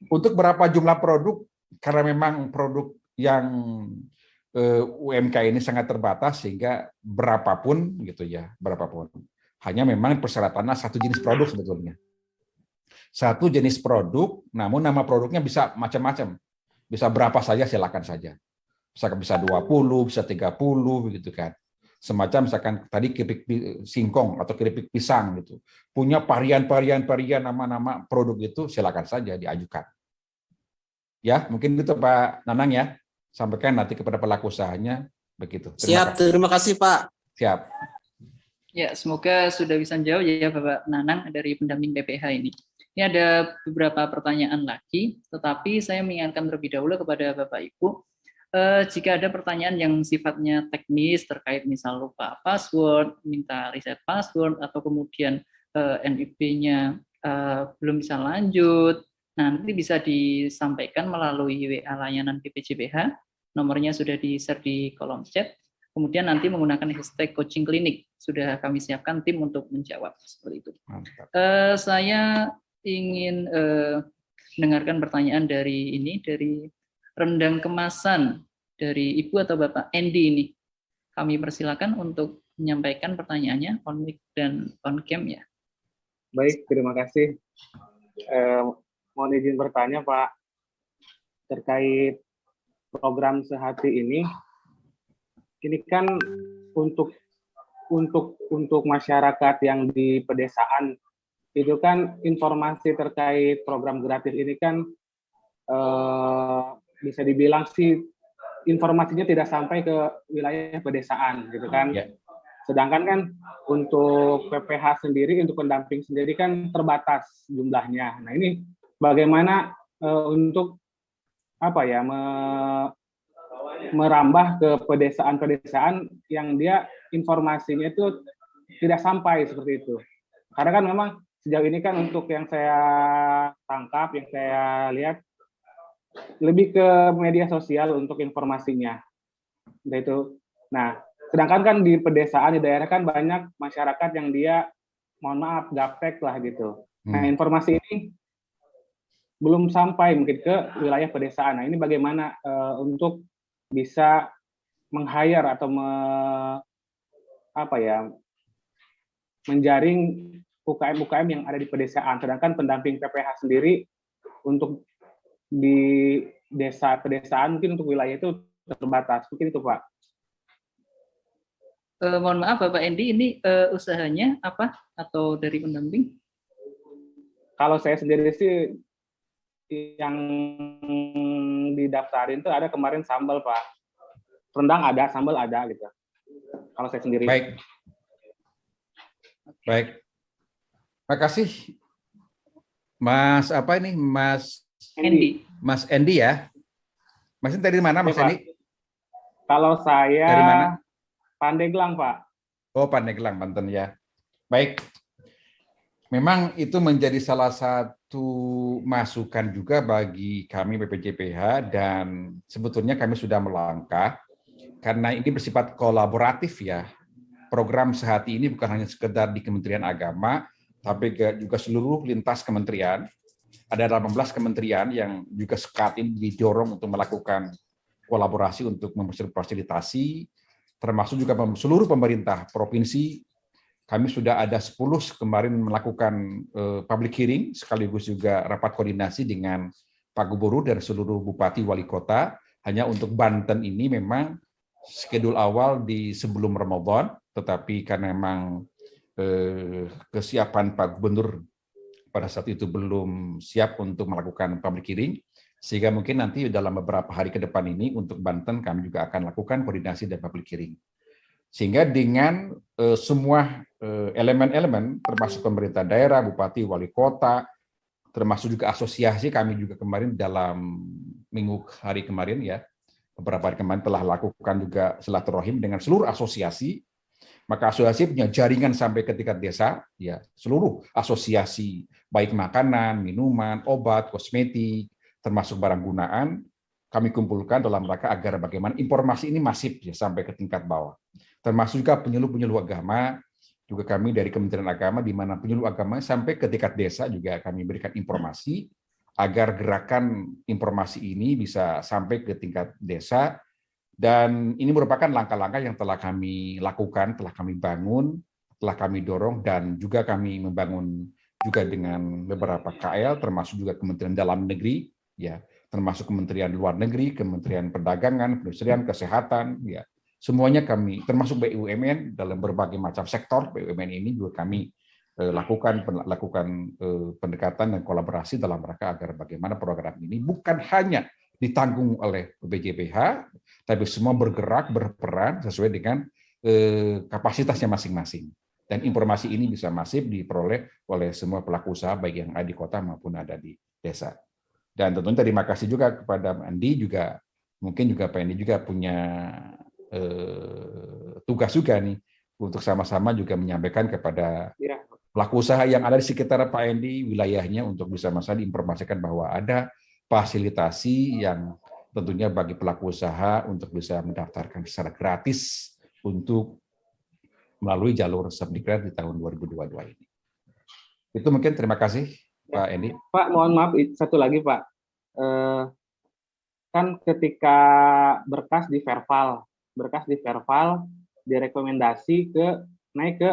Untuk berapa jumlah produk, karena memang produk yang UMK ini sangat terbatas, sehingga berapapun gitu ya, berapapun. Hanya memang persyaratannya satu jenis produk sebetulnya. Satu jenis produk, namun nama produknya bisa macam-macam. Bisa berapa saja, silakan saja. Bisa 20, bisa 30, begitu kan. Semacam misalkan tadi keripik singkong atau keripik pisang gitu. Punya varian nama-nama produk itu, silakan saja diajukan. Ya, mungkin itu Pak Nanang ya. Sampaikan nanti kepada pelaku usahanya begitu. Terima kasih Pak. Siap. Ya, semoga sudah bisa menjawab ya Bapak Nanang dari pendamping BPH ini. Ini ada beberapa pertanyaan lagi, tetapi saya mengingatkan terlebih dahulu kepada Bapak Ibu, jika ada pertanyaan yang sifatnya teknis terkait misal lupa password, minta reset password, atau kemudian NIP-nya belum bisa lanjut, nanti bisa disampaikan melalui WA layanan BPJPH, nomornya sudah di-share di kolom chat, kemudian nanti menggunakan hashtag coaching klinik, sudah kami siapkan tim untuk menjawab, seperti itu. Saya ingin mendengarkan pertanyaan dari rendang kemasan dari Ibu atau Bapak Andy ini. Kami persilakan untuk menyampaikan pertanyaannya on mic dan on cam ya. Baik, terima kasih. Mohon izin bertanya Pak, terkait program Sehati ini kan untuk masyarakat yang di pedesaan itu kan informasi terkait program gratis ini kan bisa dibilang sih informasinya tidak sampai ke wilayah pedesaan gitu kan. Yeah. Sedangkan kan untuk PPH sendiri, untuk pendamping sendiri kan terbatas jumlahnya. Nah ini bagaimana untuk apa ya merambah ke pedesaan-pedesaan yang dia informasinya itu tidak sampai seperti itu. Karena kan memang sejauh ini kan untuk yang saya tangkap, yang saya lihat lebih ke media sosial untuk informasinya. Nah, sedangkan kan di pedesaan, di daerah kan banyak masyarakat yang dia, mohon maaf, gaptek lah gitu. Nah, informasi ini belum sampai mungkin ke wilayah pedesaan. Nah, ini bagaimana untuk bisa meng-hire atau menjaring UKM-UKM yang ada di pedesaan. Sedangkan pendamping PPH sendiri untuk di desa pedesaan mungkin untuk wilayah itu terbatas. Mungkin itu Pak. Mohon maaf Bapak Andy, ini usahanya apa atau dari pendamping? Kalau saya sendiri sih yang didaftarin tuh ada kemarin sambal Pak. Rendang ada, sambal ada gitu. Kalau saya sendiri. Baik. Terima kasih. Mas apa ini? Mas Andy ya. Mas ini dari mana Mas Andy? Kalau saya dari mana? Pandeglang, Pak. Oh, Pandeglang, Banten ya. Baik. Memang itu menjadi salah satu masukan juga bagi kami BPJPH, dan sebetulnya kami sudah melangkah karena ini bersifat kolaboratif ya. Program Sehati ini bukan hanya sekedar di Kementerian Agama, tapi juga seluruh lintas kementerian. Ada 18 kementerian yang juga saat ini didorong untuk melakukan kolaborasi untuk memfasilitasi, termasuk juga seluruh pemerintah provinsi. Kami sudah ada 10 kemarin melakukan public hearing, sekaligus juga rapat koordinasi dengan Pak Gubernur dan seluruh bupati wali kota. Hanya untuk Banten ini memang schedule awal di sebelum Ramadan, tetapi karena memang kesiapan Pak Gubernur pada saat itu belum siap untuk melakukan public hearing, sehingga mungkin nanti dalam beberapa hari ke depan ini untuk Banten kami juga akan lakukan koordinasi dan public hearing. Sehingga dengan semua elemen-elemen, termasuk pemerintah daerah, bupati, wali kota, termasuk juga asosiasi, kami juga kemarin dalam minggu hari kemarin ya, beberapa hari kemarin telah lakukan juga silaturahim dengan seluruh asosiasi. Maka asosiasi punya jaringan sampai ke tingkat desa, ya seluruh asosiasi, baik makanan, minuman, obat, kosmetik, termasuk barang gunaan, kami kumpulkan dalam rangka agar bagaimana informasi ini masif ya sampai ke tingkat bawah. Termasuk juga penyuluh-penyuluh agama, juga kami dari Kementerian Agama, di mana penyuluh agama sampai ke tingkat desa juga kami berikan informasi agar gerakan informasi ini bisa sampai ke tingkat desa. Dan ini merupakan langkah-langkah yang telah kami lakukan, telah kami bangun, telah kami dorong, dan juga kami membangun juga dengan beberapa KL, termasuk juga Kementerian Dalam Negeri, ya, termasuk Kementerian Luar Negeri, Kementerian Perdagangan, Perindustrian, Kesehatan, ya, semuanya kami, termasuk BUMN dalam berbagai macam sektor BUMN ini juga kami lakukan pendekatan dan kolaborasi dalam rangka agar bagaimana program ini bukan hanya ditanggung oleh BPJPH, tapi semua bergerak berperan sesuai dengan kapasitasnya masing-masing. Dan informasi ini bisa masif diperoleh oleh semua pelaku usaha baik yang ada di kota maupun ada di desa. Dan tentunya terima kasih juga kepada Andi juga, mungkin juga Pak Andi juga punya tugas juga nih untuk sama-sama juga menyampaikan kepada pelaku usaha yang ada di sekitar Pak Andi wilayahnya untuk bisa masa diinformasikan bahwa ada fasilitasi yang tentunya bagi pelaku usaha untuk bisa mendaftarkan secara gratis untuk melalui jalur Subdiklat di tahun 2022 ini. Itu mungkin terima kasih Pak Endi. Pak, mohon maaf satu lagi Pak. Kan ketika berkas di Verval direkomendasi naik ke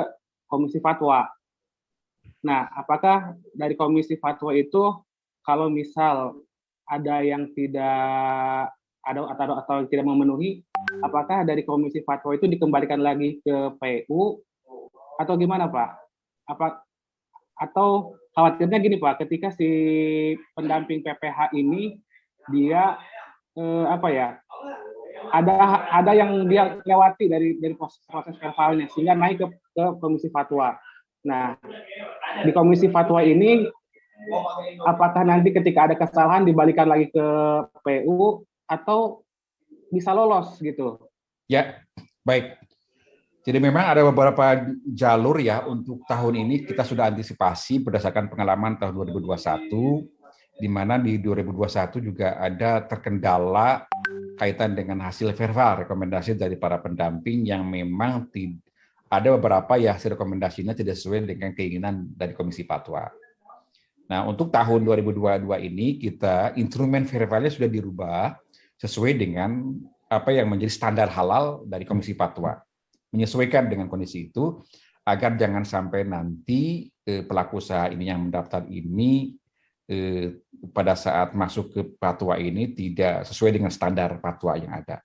Komisi Fatwa. Nah, apakah dari Komisi Fatwa itu kalau misal ada yang tidak ada atau tidak memenuhi, apakah dari Komisi Fatwa itu dikembalikan lagi ke PU atau gimana Pak? Atau khawatirnya gini Pak, ketika si pendamping PPH ini dia ada yang dia lewati dari proses verbalnya sehingga naik ke Komisi Fatwa. Nah, di Komisi Fatwa ini apakah nanti ketika ada kesalahan dibalikan lagi ke PU atau bisa lolos gitu? Ya, baik. Jadi memang ada beberapa jalur ya untuk tahun ini kita sudah antisipasi berdasarkan pengalaman tahun 2021, di mana di 2021 juga ada terkendala kaitan dengan hasil verbal rekomendasi dari para pendamping yang memang ada beberapa ya hasil rekomendasinya tidak sesuai dengan keinginan dari Komisi Fatwa. Nah, untuk tahun 2022 ini kita instrumen verbalnya sudah dirubah sesuai dengan apa yang menjadi standar halal dari Komisi Fatwa. Menyesuaikan dengan kondisi itu agar jangan sampai nanti pelaku usaha ini yang mendaftar ini pada saat masuk ke fatwa ini tidak sesuai dengan standar fatwa yang ada.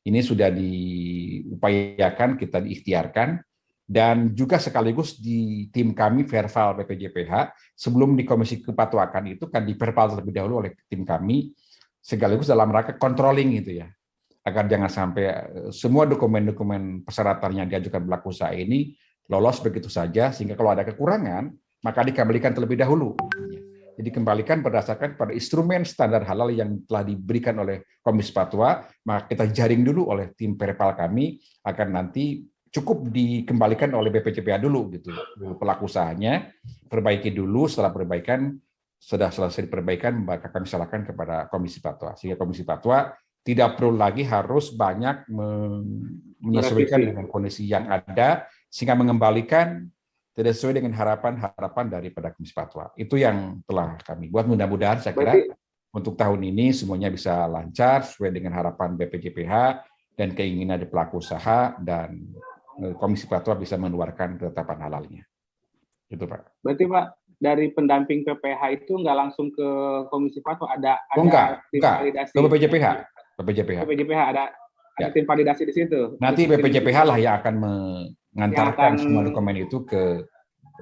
Ini sudah diupayakan, kita diikhtiarkan, dan juga sekaligus di tim kami verbal BPJPH sebelum di komisi kepatuakan itu kan diverbal terlebih dahulu oleh tim kami sekaligus dalam rangka controlling gitu ya, agar jangan sampai semua dokumen-dokumen persyaratan yang diajukan pelaku usaha ini lolos begitu saja, sehingga kalau ada kekurangan maka dikembalikan terlebih dahulu. Jadi dikembalikan berdasarkan pada instrumen standar halal yang telah diberikan oleh Komisi Fatwa, maka kita jaring dulu oleh tim verbal kami agar nanti cukup dikembalikan oleh BPJPH dulu gitu. Pelaku usahanya perbaiki dulu, setelah perbaikan sudah selesai perbaikan maka kami salahkan kepada Komisi Fatwa, sehingga Komisi Fatwa tidak perlu lagi harus banyak menyesuaikan dengan kondisi yang ada sehingga mengembalikan tidak sesuai dengan harapan-harapan daripada Komisi Fatwa. Itu yang telah kami buat. Mudah-mudahan saya kira untuk tahun ini semuanya bisa lancar sesuai dengan harapan BPJPH dan keinginan dari pelaku usaha, dan Komisi Fatwa bisa mengeluarkan ketetapan halalnya. Itu Pak. Berarti Pak, dari pendamping PPH itu nggak langsung ke Komisi Fatwa, ada tim validasi. Ke BPJPH ada tim validasi di situ. Nanti BPJPH lah yang akan mengantarkan semua dokumen itu ke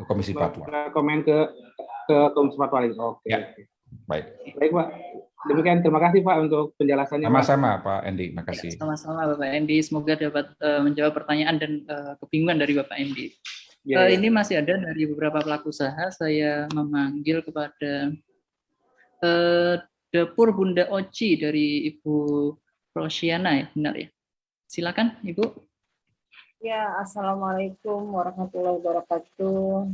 Komisi Fatwa. Komen ke Komisi Fatwa. Oke. Ya. Baik Pak. Demikian, terima kasih Pak untuk penjelasannya. Sama-sama Pak Endi, makasih. Sama-sama Bapak Endi, semoga dapat menjawab pertanyaan dan kebingungan dari Bapak Endi. Ini masih ada dari beberapa pelaku usaha, saya memanggil kepada Dapur Bunda Oci dari Ibu Rosiana, ya benar ya? Silakan Ibu. Ya, Assalamualaikum warahmatullahi wabarakatuh.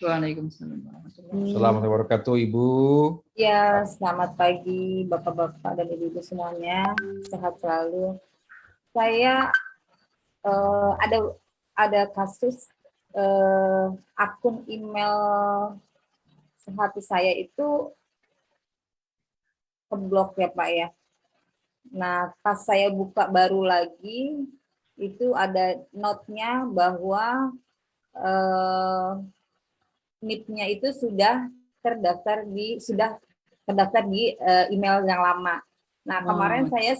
Waalaikumsalam warahmatullahi Assalamualaikum warahmatullahi wabarakatuh, Ibu. Ya, selamat pagi Bapak-bapak dan Ibu-ibu semuanya. Sehat selalu. Saya eh, ada kasus akun email sehati saya itu keblok ya Pak ya. Nah, pas saya buka baru lagi itu ada note-nya bahwa NIP-nya itu sudah terdaftar di email yang lama. Nah, kemarin saya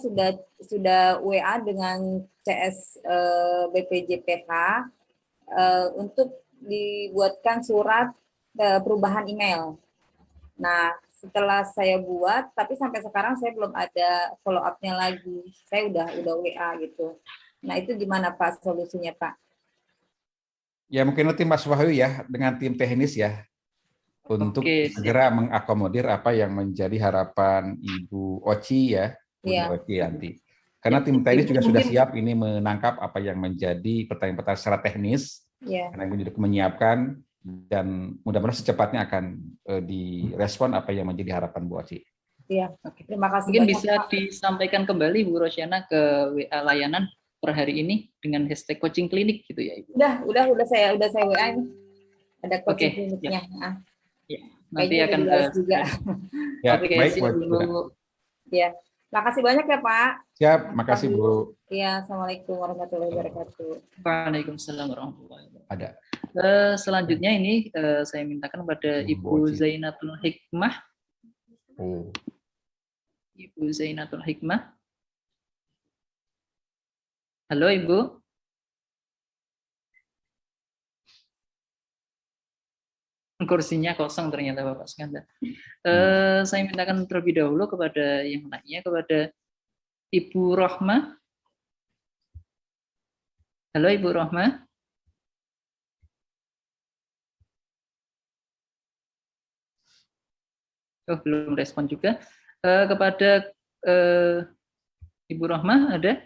sudah WA dengan CS BPJPH untuk dibuatkan surat perubahan email. Nah, setelah saya buat, tapi sampai sekarang saya belum ada follow up-nya lagi. Saya udah WA gitu. Nah, itu gimana Pak solusinya Pak? Ya mungkin nanti Mas Wahyu ya dengan tim teknis ya untuk Oke, segera mengakomodir apa yang menjadi harapan Ibu Oci ya, Bunda Iya. Oci nanti. Karena tim teknis juga sudah siap ini menangkap apa yang menjadi pertanyaan-pertanyaan secara teknis. Iya. Karena ini juga menyiapkan dan mudah-mudahan secepatnya akan direspon apa yang menjadi harapan Bu Oci. Iya. Terima kasih mungkin banyak, bisa Pak. disampaikan kembali Bu Rosyana ke WA layanan per hari ini dengan hashtag coaching klinik gitu ya Ibu. Udah saya WA ini. Ada coaching Oke, kliniknya. Ah, Nanti kayaknya akan udah dibahas juga. Ya, Oke, baik siap, Bu. Bu. Ya. Makasih banyak ya Pak. Siap, makasih Bu. Iya, Assalamualaikum warahmatullahi wabarakatuh. Waalaikumsalam warahmatullahi wabarakatuh. Ada. Selanjutnya ini saya mintakan kepada Bu Ibu Oci. Zainatul Hikmah. Oh. Ibu Zainatul Hikmah. Halo Ibu. Kursinya kosong ternyata Bapak Skandar. Saya mintakan terlebih dahulu kepada yang lainnya, kepada Ibu Rohmah. Halo Ibu Rohmah. Oh, belum respon juga. Kepada Ibu Rohmah ada?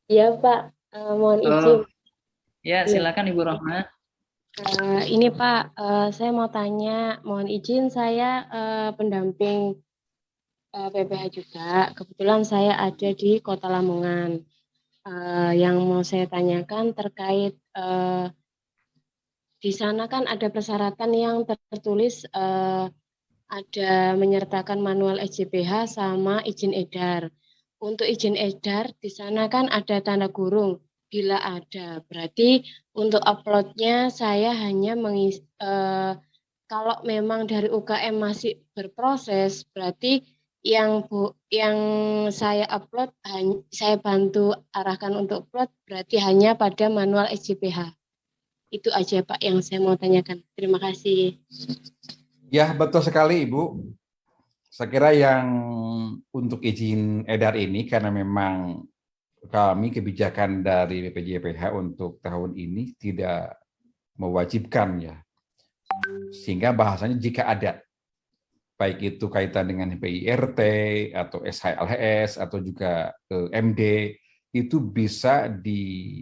Iya Pak, mohon izin. Ya, silakan Ibu Rohmah. Ini Pak, saya mau tanya, mohon izin saya pendamping PPH juga. Kebetulan saya ada di Kota Lamongan. Yang mau saya tanyakan terkait di sana kan ada persyaratan yang tertulis ada menyertakan manual SJPH sama izin edar. Untuk izin edar di sana kan ada tanda kurung bila ada. Berarti untuk uploadnya saya hanya kalau memang dari UKM masih berproses, berarti yang saya upload saya bantu arahkan untuk upload berarti hanya pada manual SJPH. Itu aja Pak yang saya mau tanyakan. Terima kasih. Ya, betul sekali Ibu. Saya kira yang untuk izin edar ini karena memang kami kebijakan dari BPJPH untuk tahun ini tidak mewajibkan ya. Sehingga bahasanya jika ada baik itu kaitan dengan PIRT atau SHLHS atau juga MD itu bisa di-upload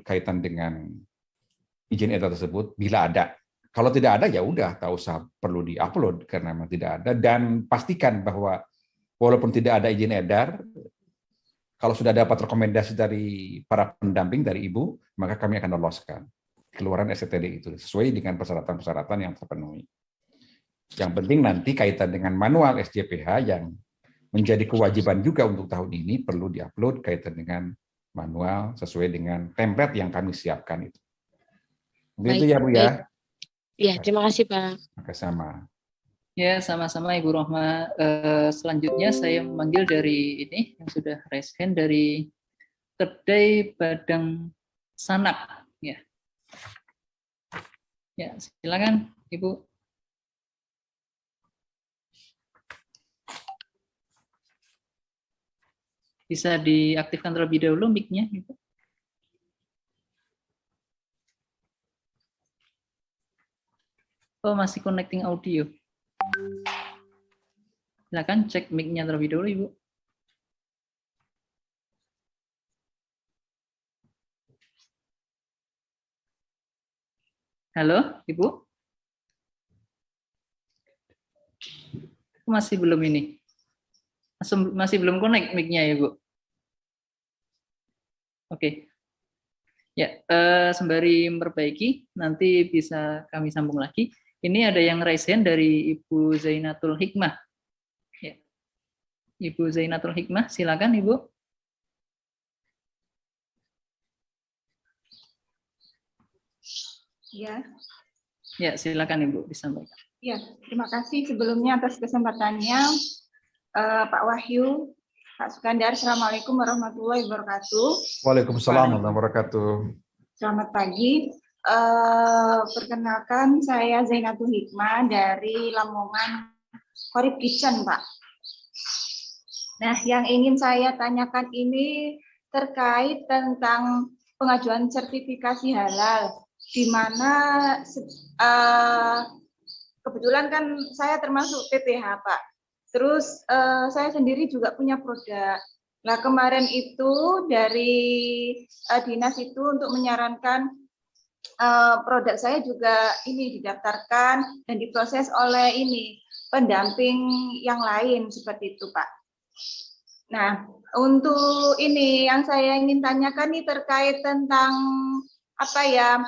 kaitan dengan izin edar tersebut bila ada. Kalau tidak ada ya udah tak usah perlu di-upload karena memang tidak ada, dan pastikan bahwa walaupun tidak ada izin edar, kalau sudah dapat rekomendasi dari para pendamping dari Ibu, maka kami akan loloskan keluaran STD itu sesuai dengan persyaratan-persyaratan yang terpenuhi. Yang penting nanti kaitan dengan manual SJPH yang menjadi kewajiban juga untuk tahun ini perlu di-upload kaitan dengan manual sesuai dengan template yang kami siapkan itu. Begitu ya Bu ya. Ya, terima kasih Pak. Sama. Ya, sama-sama Ibu Rohmah. Selanjutnya saya memanggil dari ini yang sudah raise hand dari Kedai Badang Sanak. Ya, silakan Ibu. Bisa diaktifkan terlebih dahulu mic-nya, Ibu. Oh, masih connecting audio. Silakan cek mic-nya terlebih dahulu, Ibu. Halo, Ibu? Masih belum ini? Masih belum connect mic-nya ya, Bu? Oke. Ya, sembari memperbaiki, nanti bisa kami sambung lagi. Ini ada yang raise hand dari Ibu Zainatul Hikmah. Ya. Ibu Zainatul Hikmah, silakan Ibu. Ya, Ya, silakan Ibu disampaikan. ya, terima kasih sebelumnya atas kesempatannya, Pak Wahyu, Pak Sukandar. Assalamualaikum warahmatullahi wabarakatuh. Waalaikumsalam warahmatullahi wabarakatuh. Selamat pagi. Perkenalkan, saya Zainatul Hikmah dari Lamongan Korib Kitchen, Pak. Nah, yang ingin saya tanyakan ini terkait tentang pengajuan sertifikasi halal, di mana kebetulan kan saya termasuk PPH, Pak. Terus saya sendiri juga punya produk. Nah, kemarin itu dari dinas itu untuk menyarankan produk saya juga ini didaftarkan dan diproses oleh ini pendamping yang lain seperti itu, Pak. Nah, untuk ini yang saya ingin tanyakan nih terkait tentang apa ya,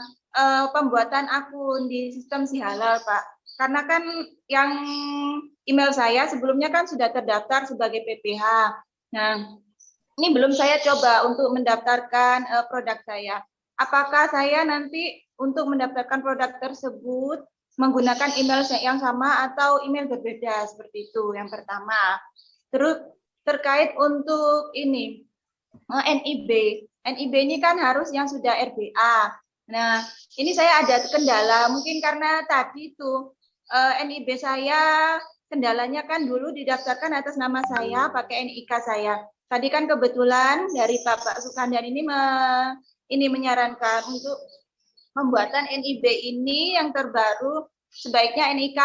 pembuatan akun di sistem Si Halal, Pak. Karena kan yang email saya sebelumnya kan sudah terdaftar sebagai PPH. Nah, ini belum saya coba untuk mendaftarkan produk saya. Apakah saya nanti untuk mendaftarkan produk tersebut menggunakan email yang sama atau email berbeda, seperti itu yang pertama. Terus terkait untuk ini NIB ini kan harus yang sudah RBA. Nah, ini saya ada kendala mungkin karena tadi itu NIB saya kendalanya kan dulu didaftarkan atas nama saya pakai NIK saya. Tadi kan kebetulan dari Bapak Sukandar ini menyarankan untuk pembuatan NIB ini yang terbaru sebaiknya NIK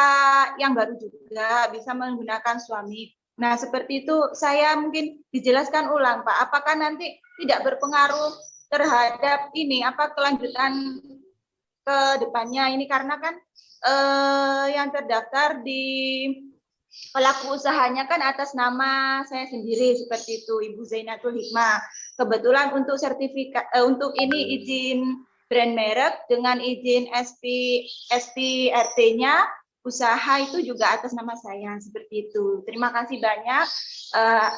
yang baru juga bisa menggunakan suami. Nah, seperti itu saya mungkin dijelaskan ulang, Pak. Apakah nanti tidak berpengaruh terhadap ini kelanjutan ke depannya ini karena kan yang terdaftar di pelaku usahanya kan atas nama saya sendiri seperti itu, Ibu Zainatul Hikmah. Kebetulan untuk sertifikat untuk ini izin brand merek dengan izin SPRT-nya usaha itu juga atas nama saya seperti itu. Terima kasih banyak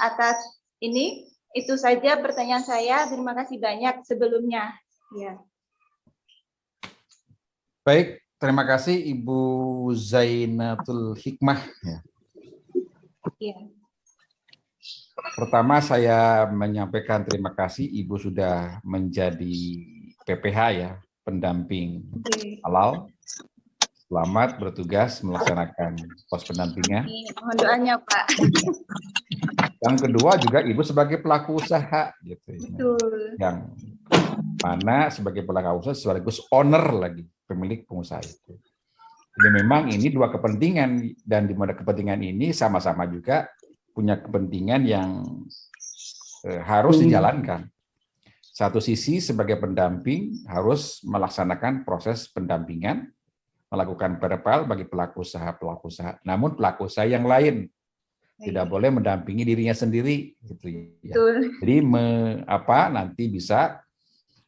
atas ini. Itu saja pertanyaan saya. Terima kasih banyak sebelumnya. Ya. Baik, terima kasih Ibu Zainatul Hikmah. Ya. Pertama saya menyampaikan terima kasih Ibu sudah menjadi PPH ya, pendamping halal. Selamat bertugas melaksanakan pos pendampingan. Mohon doanya, Pak. Yang kedua juga Ibu sebagai pelaku usaha gitu. Betul. Yang mana sebagai pelaku usaha sekaligus owner lagi, pemilik pengusaha itu. Jadi memang ini dua kepentingan dan di mana kepentingan ini sama-sama juga punya kepentingan yang harus dijalankan. Satu sisi sebagai pendamping harus melaksanakan proses pendampingan, melakukan perepal bagi pelaku usaha. Namun pelaku usaha yang lain tidak boleh mendampingi dirinya sendiri, gitu ya. Jadi nanti bisa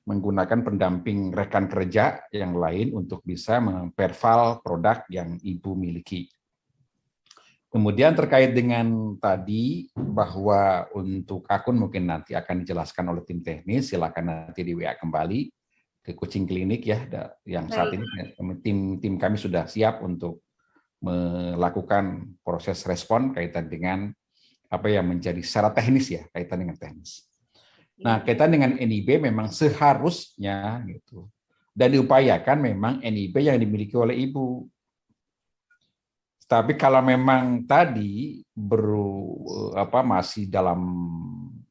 menggunakan pendamping rekan kerja yang lain untuk bisa memperval produk yang Ibu miliki. Kemudian terkait dengan tadi bahwa untuk akun mungkin nanti akan dijelaskan oleh tim teknis, silakan nanti di WA kembali ke Kucing Klinik ya, yang saat ini tim kami sudah siap untuk melakukan proses respon kaitan dengan apa yang menjadi secara teknis ya, kaitan dengan teknis. Nah, kaitan dengan NIB memang seharusnya gitu dan diupayakan memang NIB yang dimiliki oleh Ibu. Tapi kalau memang tadi masih dalam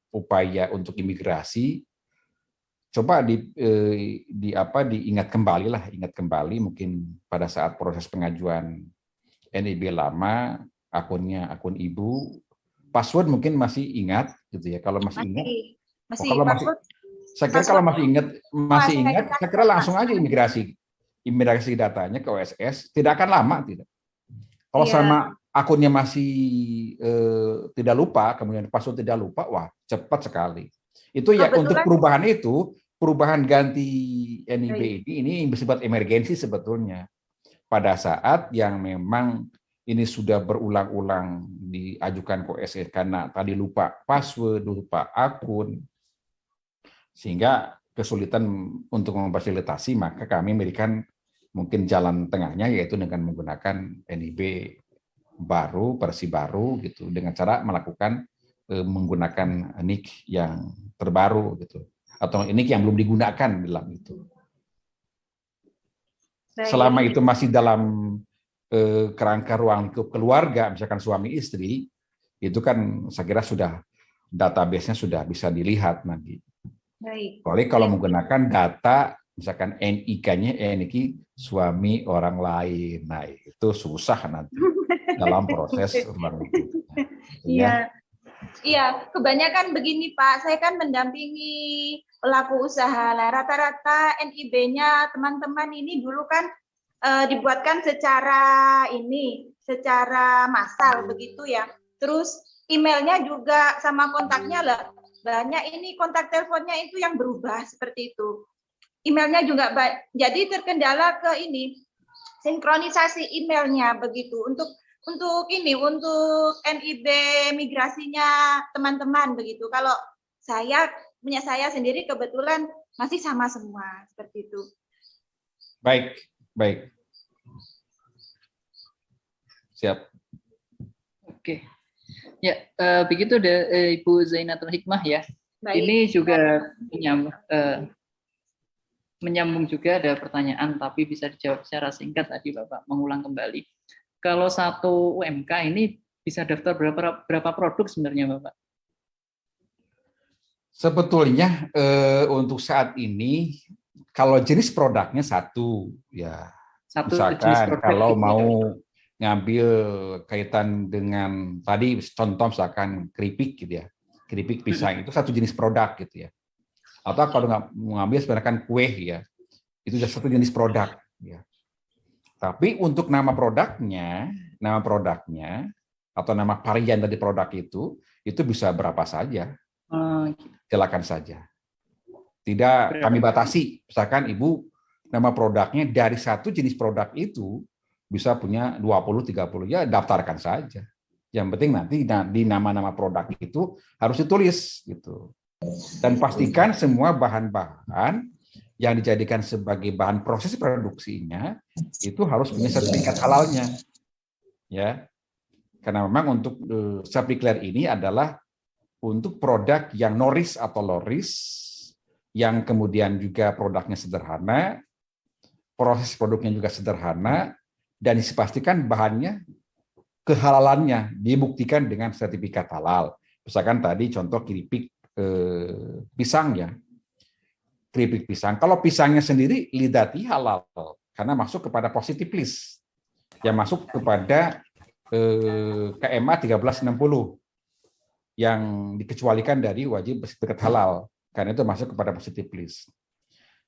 upaya untuk imigrasi, coba diingat kembali mungkin pada saat proses pengajuan NIB lama, akun Ibu, password mungkin masih ingat gitu ya. Kalau masih ingat, saya kira kalau masih ingat, saya kira langsung aja imigrasi imigrasi datanya ke OSS, tidak akan lama, tidak. Kalau Iya. sama akunnya masih tidak lupa, kemudian password tidak lupa, wah cepat sekali. Itu ya untuk Kebetulan- perubahan ganti NIB ini bersifat emergensi sebetulnya. Pada saat yang memang ini sudah berulang-ulang diajukan ke OSS karena tadi lupa password, lupa akun, sehingga kesulitan untuk memfasilitasi, maka kami memberikan mungkin jalan tengahnya yaitu dengan menggunakan NIB baru, versi baru gitu, dengan cara melakukan menggunakan NIK yang terbaru gitu, atau NIK yang belum digunakan dalam itu. Selama itu masih dalam kerangka ruang lingkup keluarga, misalkan suami istri, itu kan saya kira sudah database-nya sudah bisa dilihat nanti. Baik. Kalau menggunakan data, misalkan NIK-nya NIK suami orang lain, nah itu susah nanti dalam proses ruang lingkupnya. Iya. Iya, kebanyakan begini Pak, saya kan mendampingi pelaku usaha. Nah, rata-rata NIB-nya teman-teman ini dulu kan dibuatkan secara massal begitu ya. Terus emailnya juga sama kontaknya lah banyak, ini kontak teleponnya itu yang berubah seperti itu. Emailnya juga jadi terkendala ke ini sinkronisasi emailnya begitu untuk NIB migrasinya teman-teman begitu. Kalau punya saya sendiri kebetulan masih sama semua seperti itu. Baik. Siap. Oke. Ya, begitu Ibu Zainatul Hikmah ya. Baik. Ini juga menyambung juga ada pertanyaan, tapi bisa dijawab secara singkat tadi Bapak mengulang kembali. Kalau satu UMK ini bisa daftar berapa produk sebenarnya Bapak? Sebetulnya untuk saat ini kalau jenis produknya satu ya. Satu misalkan jenis produk kalau gitu. mau ngambil kaitan dengan tadi contoh misalkan keripik gitu ya. Keripik pisang itu satu jenis produk gitu ya. Atau kalau nggak mengambil sebenarnya kue ya. Itu juga satu jenis produk ya. Tapi untuk nama produknya atau nama varian dari produk itu bisa berapa saja. Silakan saja. Tidak kami batasi. Misalkan Ibu nama produknya dari satu jenis produk itu bisa punya 20, 30, ya daftarkan saja. Yang penting nanti di nama-nama produk itu harus ditulis gitu. Dan pastikan semua bahan-bahan yang dijadikan sebagai bahan proses produksinya itu harus punya sertifikat halalnya. Ya. Karena memang untuk sertifikat ini adalah untuk produk yang no risk atau low risk, yang kemudian juga produknya sederhana, proses produknya juga sederhana, dan dipastikan bahannya kehalalannya dibuktikan dengan sertifikat halal. Misalkan tadi contoh keripik pisang ya. Keripik pisang. Kalau pisangnya sendiri lidati halal karena masuk kepada positive list. Yang masuk kepada KMA 1360 yang dikecualikan dari wajib bersertifikat halal karena itu masuk kepada positive list.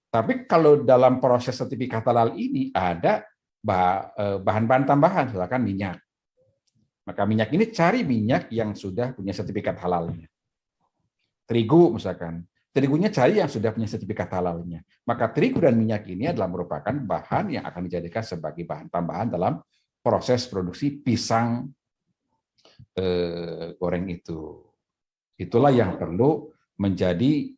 Tapi kalau dalam proses sertifikat halal ini ada bahan-bahan tambahan, misalkan minyak. Maka minyak ini cari minyak yang sudah punya sertifikat halalnya. Terigu misalkan, terigunya cari yang sudah punya sertifikat halalnya. Maka terigu dan minyak ini adalah merupakan bahan yang akan dijadikan sebagai bahan tambahan dalam proses produksi pisang goreng itu. Itulah yang perlu menjadi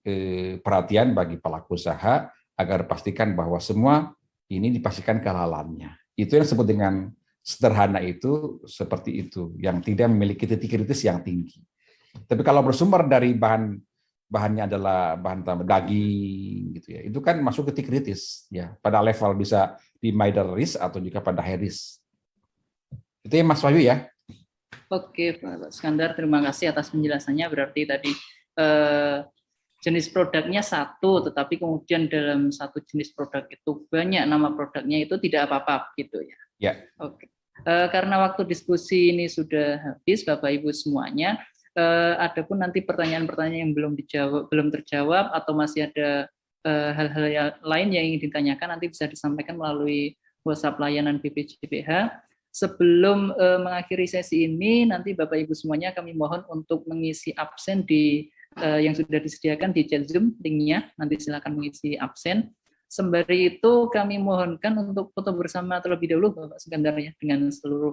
perhatian bagi pelaku usaha agar pastikan bahwa semua ini dipastikan kehalalannya. Itu yang disebut dengan sederhana itu seperti itu, yang tidak memiliki titik kritis yang tinggi. Tapi kalau bersumber dari bahannya adalah bahan tambah daging gitu ya, itu kan masuk titik kritis ya, pada level bisa di middle risk atau juga pada high risk. Itu ya Mas Wahyu ya. Oke Pak Skandar, terima kasih atas penjelasannya. Berarti tadi jenis produknya satu, tetapi kemudian dalam satu jenis produk itu banyak nama produknya, itu tidak apa-apa gitu ya. Ya. Oke. Karena waktu diskusi ini sudah habis, Bapak Ibu semuanya, adapun nanti pertanyaan-pertanyaan yang belum terjawab atau masih ada hal-hal lain yang ingin ditanyakan nanti bisa disampaikan melalui WhatsApp layanan BPJPH. Sebelum mengakhiri sesi ini, nanti Bapak Ibu semuanya kami mohon untuk mengisi absen di yang sudah disediakan di chat Zoom linknya. Nanti silakan mengisi absen. Sembari itu kami mohonkan untuk foto bersama terlebih dahulu Bapak Skandar ya dengan seluruh